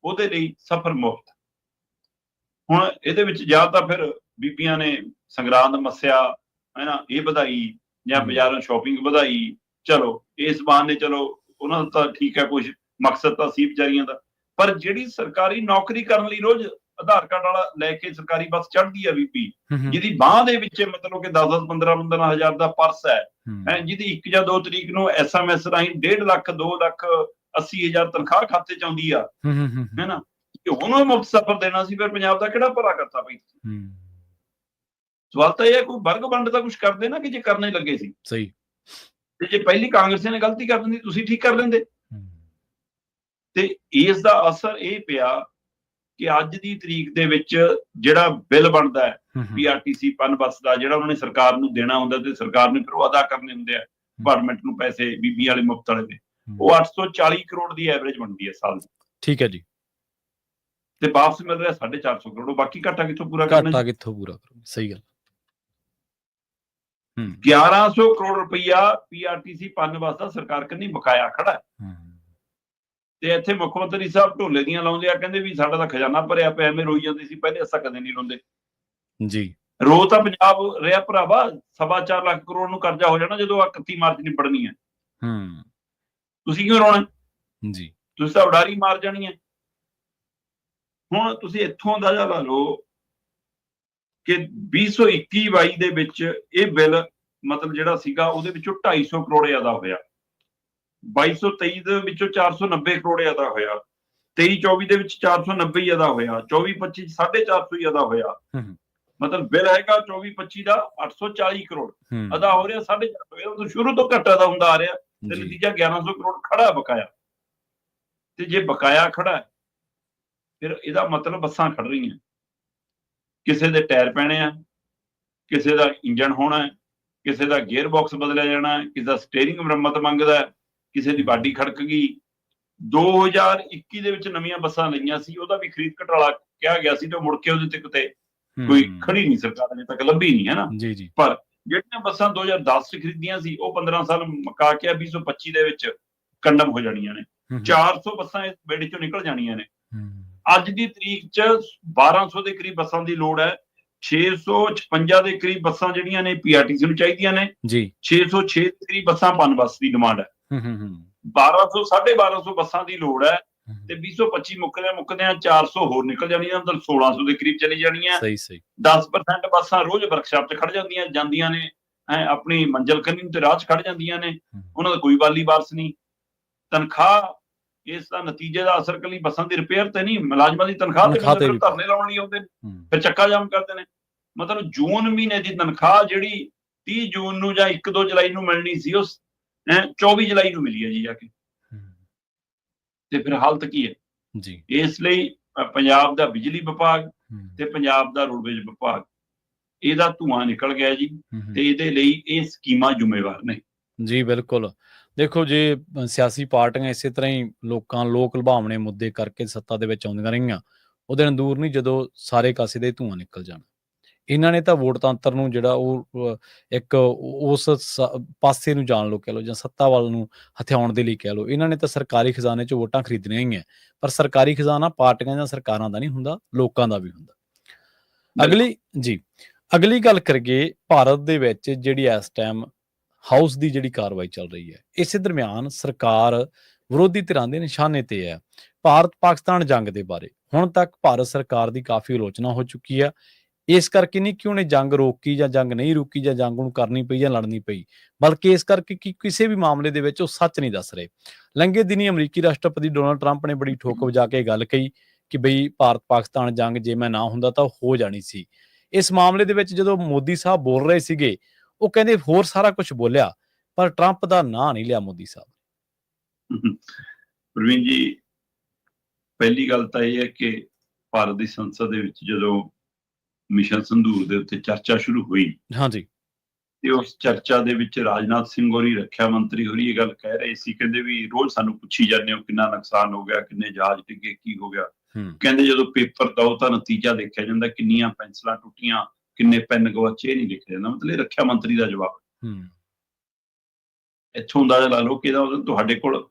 ਉਹਦੇ ਲਈ ਸਫ਼ਰ ਮੁਫਤ। ਹੁਣ ਇਹਦੇ ਵਿੱਚ ਜਾਂ ਤਾਂ ਫਿਰ ਬੀਬੀਆਂ ਨੇ ਸੰਗਰਾਂਦ ਮੱਸਿਆ ਇਹ ਵਧਾਈ, ਜਾਂ ਬਾਜ਼ਾਰੋਂ ਸ਼ਾਪਿੰਗ ਵਧਾਈ। ਚਲੋ ਇਸ ਬਹਾਨੇ ਚਲੋ ਉਹਨਾਂ ਦਾ ਤਾਂ ਠੀਕ ਹੈ, ਕੁਝ ਮਕਸਦ ਤਾਂ ਸੀ ਵਿਚਾਰੀਆਂ ਦਾ। ਪਰ ਜਿਹੜੀ ਸਰਕਾਰੀ ਨੌਕਰੀ ਕਰਨ ਲਈ ਰੋਜ਼ ਆਧਾਰ ਕਾਰਡ ਵਾਲਾ ਲੈ ਕੇ ਸਰਕਾਰੀ ਬੱਸ ਚੜ੍ਹਦੀ ਹੈ ਬੀਬੀ, ਜਿਹਦੀ ਬਾਂਹ ਦੇ ਵਿੱਚ ਮਤਲਬ ਕਿ 10-10, 15-15 ਹਜ਼ਾਰ ਦਾ ਪਰਸ ਹੈ, ਜਿਹਦੀ 1 ਜਾਂ 2 ਤਰੀਕ ਨੂੰ SMS ਰਾਹੀਂ 1.5 ਲੱਖ 2 ਲੱਖ 80 ਹਜ਼ਾਰ ਤਨਖਾਹ ਖਾਤੇ ਚ ਆਉਂਦੀ ਆ, ਉਹਨੂੰ ਮੁਫਤ ਸਫ਼ਰ ਦੇਣਾ ਸੀ, ਫਿਰ ਪੰਜਾਬ ਦਾ ਕਿਹੜਾ ਭਲਾ ਕਰਤਾ ਬਈ? ਸਵਾਲ ਤਾਂ ਇਹ ਹੈ, ਕੋਈ ਵਰਗ ਵੰਡ ਤਾਂ ਕੁਝ ਕਰਦੇ ਨਾ, ਕਿ ਜੇ ਕਰਨੇ ਲੱਗੇ ਸੀ ਸਹੀ, ਤੇ ਜੇ ਪਹਿਲੀ ਕਾਂਗਰਸ ਨੇ ਗਲਤੀ ਕਰ ਦਿੰਦੀ ਤੁਸੀਂ ਠੀਕ ਕਰ ਲੈਂਦੇ। ਤੇ ਇਸ ਦਾ ਅਸਰ ਇਹ ਪਿਆ ਕਿ ਅੱਜ ਦੀ ਤਰੀਕ ਦੇ ਵਿੱਚ ਜਿਹੜਾ ਬਿੱਲ ਬਣਦਾ ਹੈ PRTC ਪਨ ਬੱਸ ਦਾ, ਜਿਹੜਾ ਉਹਨਾਂ ਨੇ ਸਰਕਾਰ ਨੂੰ ਦੇਣਾ ਹੁੰਦਾ ਤੇ ਸਰਕਾਰ ਨੇ ਫਿਰ ਉਹ ਅਦਾ ਕਰਨੇ ਹੁੰਦੇ ਆ ਗਵਰਨਮੈਂਟ ਨੂੰ ਪੈਸੇ, ਬੀਬੀ ਵਾਲੇ ਮੁਫਤ ਵਾਲੇ ਦੇ, ਉਹ 840 ਕਰੋੜ ਦੀ ਐਵਰੇਜ ਬਣਦੀ ਹੈ ਸਾਲ ਦੀ। ਠੀਕ ਹੈ ਜੀ। ਤੇ ਵਾਪਸ ਮਿਲ ਰਿਹਾ 450 ਕਰੋੜ। ਬਾਕੀ ਘਾਟਾ ਕਿੱਥੋਂ ਪੂਰਾ ਕਰਨਾ? ਘਾਟਾ ਕਿੱਥੋਂ ਪੂਰਾ ਕਰਨਾ? ਸਹੀ ਗੱਲ। 1100 ਕਰੋੜ ਰੁਪਈਆ PRTC ਪਨ ਬੱਸ ਦਾ ਸਰਕਾਰ ਕੰਨੀ ਬਕਾਇਆ ਖੜਾ। ਤੇ ਇੱਥੇ ਮੁੱਖ ਮੰਤਰੀ ਸਾਹਿਬ ਢੋਲੇ ਦੀਆਂ ਲਾਉਂਦੇ ਆ, ਕਹਿੰਦੇ ਵੀ ਸਾਡਾ ਤਾਂ ਖਜ਼ਾਨਾ ਭਰਿਆ ਪਿਆ, ਐਵੇਂ ਰੋਈ ਜਾਂਦੇ ਸੀ ਪਹਿਲੇ, ਅਸਾਂ ਕਦੇ ਨਹੀਂ ਰੋਂਦੇ ਜੀ। ਰੋ ਤਾਂ ਪੰਜਾਬ ਰਿਹਾ ਭਰਾਵਾ, 4.25 ਲੱਖ ਕਰੋੜ ਨੂੰ ਕਰਜ਼ਾ ਹੋ ਜਾਣਾ ਜਦੋਂ 31 ਮਾਰਚ ਨਿਬੜਨੀ ਹੈ। ਤੁਸੀਂ ਕਿਉਂ ਰੋਣਾ ਜੀ? ਤੁਸੀਂ ਤਾਂ ਉਡਾਰੀ ਮਾਰ ਜਾਣੀ ਹੈ। ਹੁਣ ਤੁਸੀਂ ਇੱਥੋਂ ਅੰਦਾਜ਼ਾ ਲਾ ਲਓ ਕਿ 2021-22 ਦੇ ਵਿੱਚ ਇਹ ਬਿੱਲ ਮਤਲਬ ਜਿਹੜਾ ਸੀਗਾ ਉਹਦੇ ਵਿੱਚੋਂ 250 ਕਰੋੜ ਜ਼ਿਆਦਾ ਹੋਇਆ, 22-23 ਦੇ ਵਿੱਚੋਂ 490 ਕਰੋੜ ਜ਼ਿਆਦਾ ਹੋਇਆ, 23-24 ਦੇ ਵਿੱਚ 490 ਜ਼ਿਆਦਾ ਹੋਇਆ, 24-25 450 ਜ਼ਿਆਦਾ ਹੋਇਆ। ਮਤਲਬ ਬਿੱਲ ਹੈਗਾ 24-25 ਦਾ 840 ਕਰੋੜ ਅਦਾ ਹੋ ਰਿਹਾ, 450 ਸ਼ੁਰੂ ਤੋਂ ਘਟਾ ਦਾ ਹੁੰਦਾ ਆ ਰਿਹਾ, ਤੇ ਨਤੀਜਾ 1100 ਕਰੋੜ ਖੜਾ ਬਕਾਇਆ। ਤੇ ਜੇ ਬਕਾਇਆ ਖੜਾ ਫਿਰ ਇਹਦਾ ਮਤਲਬ ਬੱਸਾਂ ਖੜ ਰਹੀਆਂ, ਕਿਸੇ ਦੇ ਟਾਇਰ ਪੈਣੇ ਆ, ਕਿਸੇ ਦਾ ਇੰਜਣ ਹੋਣਾ, ਕਿਸੇ ਦਾ ਗੇਅਰ ਬਾਕਸ ਬਦਲਿਆ ਜਾਣਾ, ਕਿਸੇ ਦਾ ਸਟੀਅਰਿੰਗ ਮੁਰੰਮਤ ਮੰਗਦਾ, ਕਿਸੇ ਦੀ ਬਾਡੀ ਖੜਕ ਗਈ। 2021 ਦੇ ਵਿੱਚ ਨਵੀਆਂ ਬੱਸਾਂ ਲਈਆਂ ਸੀ, ਉਹਦਾ ਵੀ ਖਰੀਦ ਘਟਾਲਾ ਕਿਹਾ ਗਿਆ ਸੀ, ਤੇ ਮੁੜ ਕੇ ਉਹਦੇ ਤੇ ਕਿਤੇ ਕੋਈ ਖੜੀ ਨਹੀਂ, ਸਰਕਾਰ ਅਜੇ ਤੱਕ ਲੱਭੀ ਨਹੀਂ ਹੈ ਨਾ। ਪਰ ਜਿਹੜੀਆਂ ਬੱਸਾਂ 2010 ਚ ਖਰੀਦੀਆਂ ਸੀ, ਉਹ 15 ਸਾਲ ਮੁਕਾ ਕੇ 2025 ਦੇ ਵਿੱਚ ਕੰਡਮ ਹੋ ਜਾਣੀਆਂ ਨੇ। 400 ਬੱਸਾਂ ਇਸ ਬੇੜੇ ਚੋਂ ਨਿਕਲ ਜਾਣੀਆਂ ਨੇ। ਅੱਜ ਦੀ ਤਰੀਕ ਚ 1200 ਦੇ ਕਰੀਬ ਬੱਸਾਂ ਦੀ ਲੋੜ ਹੈ। 656 ਦੇ ਕਰੀਬ ਬੱਸਾਂ ਜਿਹੜੀਆਂ ਨੇ PRTC ਨੂੰ ਚਾਹੀਦੀਆਂ ਨੇ ਜੀ। 606 ਦੇ ਕਰੀਬ ਬੱਸਾਂ ਪਨ ਬੱਸ ਦੀ ਡਿਮਾਂਡ ਹੈ। 1200 1250 ਬੱਸਾਂ ਦੀ ਲੋੜ ਹੈ, ਤੇ 2025 ਮੁੱਕਦਿਆਂ 400 ਹੋਰ ਨਿਕਲ ਜਾਣੀਆਂ, ਅੰਦਰ 1600 ਦੇ ਕਰੀਬ ਚਲੀ ਜਾਣੀਆਂ। 10% ਬੱਸਾਂ ਰੋਜ਼ ਵਰਕਸ਼ਾਪ 'ਚ ਖੜ ਜਾਂਦੀਆਂ ਨੇ, ਆਪਣੀ ਮੰਜ਼ਿਲ ਕੰਨੀ ਤੇ ਰਾਹ 'ਚ ਖੜ ਜਾਂਦੀਆਂ ਨੇ, ਉਹਨਾਂ ਦਾ ਕੋਈ ਵਾਲੀ ਵਾਰਸ ਨਹੀਂ। ਤਨਖਾਹ, ਇਸ ਦਾ ਨਤੀਜੇ ਦਾ ਅਸਰ ਕੱਲੀ ਬੱਸਾਂ ਦੀ ਰਿਪੇਅਰ ਤੇ ਨਹੀਂ, ਮੁਲਾਜ਼ਮਾਂ ਦੀ ਤਨਖਾਹ ਤੇ ਧਰਨੇ ਲਾਉਣ ਲਈ ਆਉਂਦੇ ਨੇ, ਫਿਰ ਚੱਕਾ ਜਾਮ ਕਰਦੇ ਨੇ। ਮਤਲਬ ਜੂਨ ਮਹੀਨੇ ਦੀ ਤਨਖਾਹ ਜਿਹੜੀ 30 ਜੂਨ ਨੂੰ ਜਾਂ 1-2 ਜੁਲਾਈ ਨੂੰ ਮਿਲਣੀ ਸੀ, ਉਹ 24 ਜੁਲਾਈ ਨੂੰ ਮਿਲੀ ਹੈ ਜੀ ਜਾ ਕੇ। ਤੇ ਫਿਰ ਹਾਲਤ ਕੀ ਹੈ ਜੀ। ਇਸ ਲਈ ਪੰਜਾਬ ਦਾ ਬਿਜਲੀ ਵਿਭਾਗ ਤੇ ਪੰਜਾਬ ਦਾ ਰੋਡਵੇਜ਼ ਵਿਭਾਗ ਇਹਦਾ ਧੂੰਆਂ ਨਿਕਲ ਗਿਆ ਜੀ, ਤੇ ਇਹਦੇ ਲਈ ਇਹ ਸਕੀਮਾਂ ਜ਼ਿੰਮੇਵਾਰ ਨੇ ਜੀ। ਬਿਲਕੁਲ, ਦੇਖੋ ਜੇ ਸਿਆਸੀ ਪਾਰਟੀਆਂ ਇਸੇ ਤਰ੍ਹਾਂ ਹੀ ਲੋਕ ਲੁਭਾਵਣੇ ਮੁੱਦੇ ਕਰਕੇ ਸੱਤਾ ਦੇ ਵਿੱਚ ਆਉਂਦੀਆਂ ਰਹੀਆਂ, ਉਹਦੇ ਨਾਲ ਦੂਰ ਨਹੀਂ ਜਦੋਂ ਸਾਰੇ ਕਾਸੇ ਦੇ ਧੂੰਆਂ ਨਿਕਲ ਜਾਣਾ। ਇਹਨਾਂ ਨੇ ਤਾਂ ਵੋਟ ਤੰਤਰ ਨੂੰ ਜਿਹੜਾ ਉਹ ਇੱਕ ਉਸ ਪਾਸੇ ਨੂੰ ਜਾਣ ਲਓ ਕਹਿ ਲਓ, ਜਾਂ ਸੱਤਾ ਵੱਲ ਨੂੰ ਹਥਿਆਉਣ ਦੇ ਲਈ ਕਹਿ ਲਓ, ਇਹਨਾਂ ਨੇ ਤਾਂ ਸਰਕਾਰੀ ਖਜ਼ਾਨੇ 'ਚ ਵੋਟਾਂ ਖਰੀਦਣੀਆਂ ਹੀ ਹੈ। ਪਰ ਸਰਕਾਰੀ ਖਜ਼ਾਨਾ ਪਾਰਟੀਆਂ ਜਾਂ ਸਰਕਾਰਾਂ ਦਾ ਨਹੀਂ ਹੁੰਦਾ, ਲੋਕਾਂ ਦਾ ਵੀ ਹੁੰਦਾ। ਅਗਲੀ ਗੱਲ ਕਰੀਏ ਭਾਰਤ ਦੇ ਵਿੱਚ ਜਿਹੜੀ ਇਸ ਟਾਈਮ ਹਾਊਸ ਦੀ ਜਿਹੜੀ ਕਾਰਵਾਈ ਚੱਲ ਰਹੀ ਹੈ, ਇਸੇ ਦਰਮਿਆਨ ਸਰਕਾਰ ਵਿਰੋਧੀ ਧਿਰਾਂ ਦੇ ਨਿਸ਼ਾਨੇ ਤੇ ਹੈ। ਭਾਰਤ ਪਾਕਿਸਤਾਨ ਜੰਗ ਦੇ ਬਾਰੇ ਹੁਣ ਤੱਕ ਭਾਰਤ ਸਰਕਾਰ ਦੀ ਕਾਫੀ ਆਲੋਚਨਾ ਹੋ ਚੁੱਕੀ ਹੈ। ਇਸ ਕਰਕੇ ਨਹੀਂ ਕਿ ਉਹਨੇ ਜੰਗ ਰੋਕੀ ਜਾਂ ਜੰਗ ਨਹੀਂ ਰੋਕੀ ਜਾਂ ਜੰਗ ਨੂੰ ਕਰਨੀ ਪਈ ਜਾਂ ਲੜਨੀ ਪਈ, ਬਲਕਿ ਇਸ ਕਰਕੇ ਕਿ ਕਿਸੇ ਵੀ ਮਾਮਲੇ ਦੇ ਵਿੱਚ ਉਹ ਸੱਚ ਨਹੀਂ ਦੱਸ ਰਹੇ। ਲੰਘੇ ਦਿਨੀ ਅਮਰੀਕੀ ਰਾਸ਼ਟਰਪਤੀ ਡੋਨਾਲਡ ਟਰੰਪ ਨੇ ਬੜੀ ਠੋਕ ਵਜਾ ਕੇ ਗੱਲ ਕਹੀ ਕਿ ਬਈ ਭਾਰਤ ਪਾਕਿਸਤਾਨ ਜੰਗ ਜੇ ਮੈਂ ਨਾ ਹੁੰਦਾ ਤਾਂ ਹੋ ਜਾਣੀ ਸੀ। ਇਸ ਮਾਮਲੇ ਦੇ ਵਿੱਚ ਜਦੋਂ ਮੋਦੀ ਸਾਹਿਬ ਬੋਲ ਰਹੇ ਸੀਗੇ, ਉਹ ਕਹਿੰਦੇ ਹੋਰ ਸਾਰਾ ਕੁਝ ਬੋਲਿਆ, ਪਰ ਟਰੰਪ ਦਾ ਨਾਂ ਨਹੀਂ ਲਿਆ ਮੋਦੀ ਸਾਹਿਬ। ਪ੍ਰਵੀਨ ਜੀ, ਪਹਿਲੀ ਗੱਲ ਤਾਂ ਇਹ ਹੈ ਕਿ ਭਾਰਤ ਦੀ ਸੰਸਦ ਦੇ ਵਿੱਚ ਜਦੋਂ ਮਿਸ਼ਨ ਸੰਦੂਰ ਦੇ ਉੱਤੇ ਚਰਚਾ ਸ਼ੁਰੂ ਹੋਈ, ਹਾਂਜੀ, ਤੇ ਉਸ ਚਰਚਾ ਦੇ ਵਿੱਚ ਰਾਜਨਾਥ ਸਿੰਘ ਹੋਰੀ, ਰੱਖਿਆ ਮੰਤਰੀ ਹੋਰੀ ਇਹ ਗੱਲ ਕਹਿ ਰਹੇ ਸੀ, ਕਹਿੰਦੇ ਵੀ ਰੋਜ਼ ਸਾਨੂੰ ਪੁੱਛੀ ਜਾਂਦੇ ਹੋ ਕਿੰਨਾ ਨੁਕਸਾਨ ਹੋ ਗਿਆ, ਕਿੰਨੇ ਜਹਾਜ਼ ਡਿੱਗੇ, ਕੀ ਹੋ ਗਿਆ। ਕਹਿੰਦੇ ਜਦੋਂ ਪੇਪਰ ਦਓ ਤਾਂ ਨਤੀਜਾ ਦੇਖਿਆ ਜਾਂਦਾ, ਕਿੰਨੀਆਂ ਪੈਨਸਲਾਂ ਟੁੱਟੀਆਂ, ਕਿੰਨੇ ਪੈਨ ਗਵਾਚੇ, ਇਹ ਨਹੀਂ ਦੇਖਿਆ ਜਾਂਦਾ। ਮਤਲਬ ਰੱਖਿਆ ਮੰਤਰੀ ਦਾ ਜਵਾਬ ਇੱਥੋਂ ਅੰਦਾਜ਼ਾ ਲਾ ਲਓ ਕਿ ਤੁਹਾਡੇ ਕੋਲ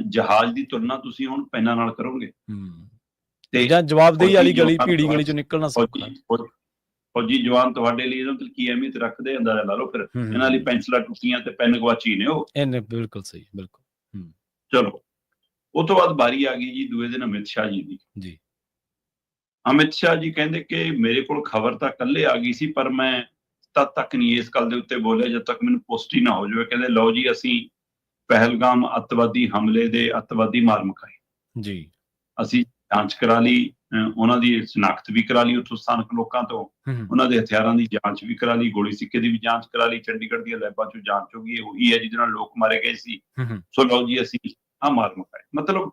ਜਹਾਜ਼ ਦੀ ਤੁਲਨਾ ਤੁਸੀਂ ਹੁਣ ਪੈਨਾਂ ਨਾਲ ਕਰੋਗੇ ਤੇ ਜਾਂ ਜਵਾਬਦੇਹੀ ਵਾਲੀ ਗਲੀ, ਭੀੜੀ ਗਲੀ ਚੋਂ ਨਿਕਲਣਾ ਸੌਖਾ। ਫੌਜੀ ਜਵਾਨ ਤੁਹਾਡੇ ਲਈ ਇਹਦਾ ਕੀ ਅਹਿਮੀਅਤ ਰੱਖਦੇ, ਅੰਦਾਜ਼ਾ ਲਾ ਲਓ। ਫਿਰ ਇਹਨਾਂ ਲਈ ਪੈਨਸਲਾਂ ਟੁੱਟੀਆਂ ਤੇ ਪੈਨ ਗਵਾਚੀ ਨੇ ਉਹ। ਬਿਲਕੁਲ ਸਹੀ, ਬਿਲਕੁਲ। ਚਲੋ, ਉਹ ਤੋਂ ਬਾਅਦ ਬਾਰੀ ਆ ਗਈ ਜੀ ਦੂਏ ਦਿਨ ਅਮਿਤ ਸ਼ਾਹ ਜੀ ਦੀ। ਜੀ, ਅਮਿਤ ਸ਼ਾਹ ਜੀ ਕਹਿੰਦੇ ਕਿ ਮੇਰੇ ਕੋਲ ਖਬਰ ਤਾਂ ਕੱਲੇ ਆ ਗਈ ਸੀ, ਪਰ ਮੈਂ ਤਦ ਤੱਕ ਨਹੀਂ ਇਸ ਗੱਲ ਦੇ ਉੱਤੇ ਬੋਲਿਆ ਜਦ ਤੱਕ ਮੈਨੂੰ ਪੁਸ਼ਟੀ ਨਾ ਹੋ ਜਾਵੇ। ਕਹਿੰਦੇ ਲਓ ਜੀ, ਅਸੀਂ ਪਹਿਲਗਾਮ ਅੱਤਵਾਦੀ ਹਮਲੇ ਦੇ ਅੱਤਵਾਦੀ ਮਾਰ ਮੁਕਾਏ ਜੀ, ਅਸੀਂ ਜਾਂਚ ਕਰਾ ਲਈ, ਉਹਨਾਂ ਦੀ ਸ਼ਨਾਖਤ ਵੀ ਕਰਾ ਲਈ ਉੱਥੋਂ ਸਥਾਨਕ ਲੋਕਾਂ ਤੋਂ, ਉਹਨਾਂ ਦੇ ਹਥਿਆਰਾਂ ਦੀ ਜਾਂਚ ਵੀ ਕਰਾ ਲਈ, ਗੋਲੀ ਸਿੱਕੇ ਦੀ ਵੀ ਜਾਂਚ ਕਰਾ ਲਈ, ਚੰਡੀਗੜ੍ਹ ਦੀਆਂ ਲੈਬਾਂ ਚੋਂ ਜਾਂਚ ਹੋ ਗਈ, ਉਹੀ ਹੈ ਜਿਹਦੇ ਨਾਲ ਲੋਕ ਮਾਰੇ ਗਏ ਸੀ। ਸੋ ਲਓ ਜੀ, ਅਸੀਂ ਆਹ ਮਾਰ ਮੁਕਾਏ। ਮਤਲਬ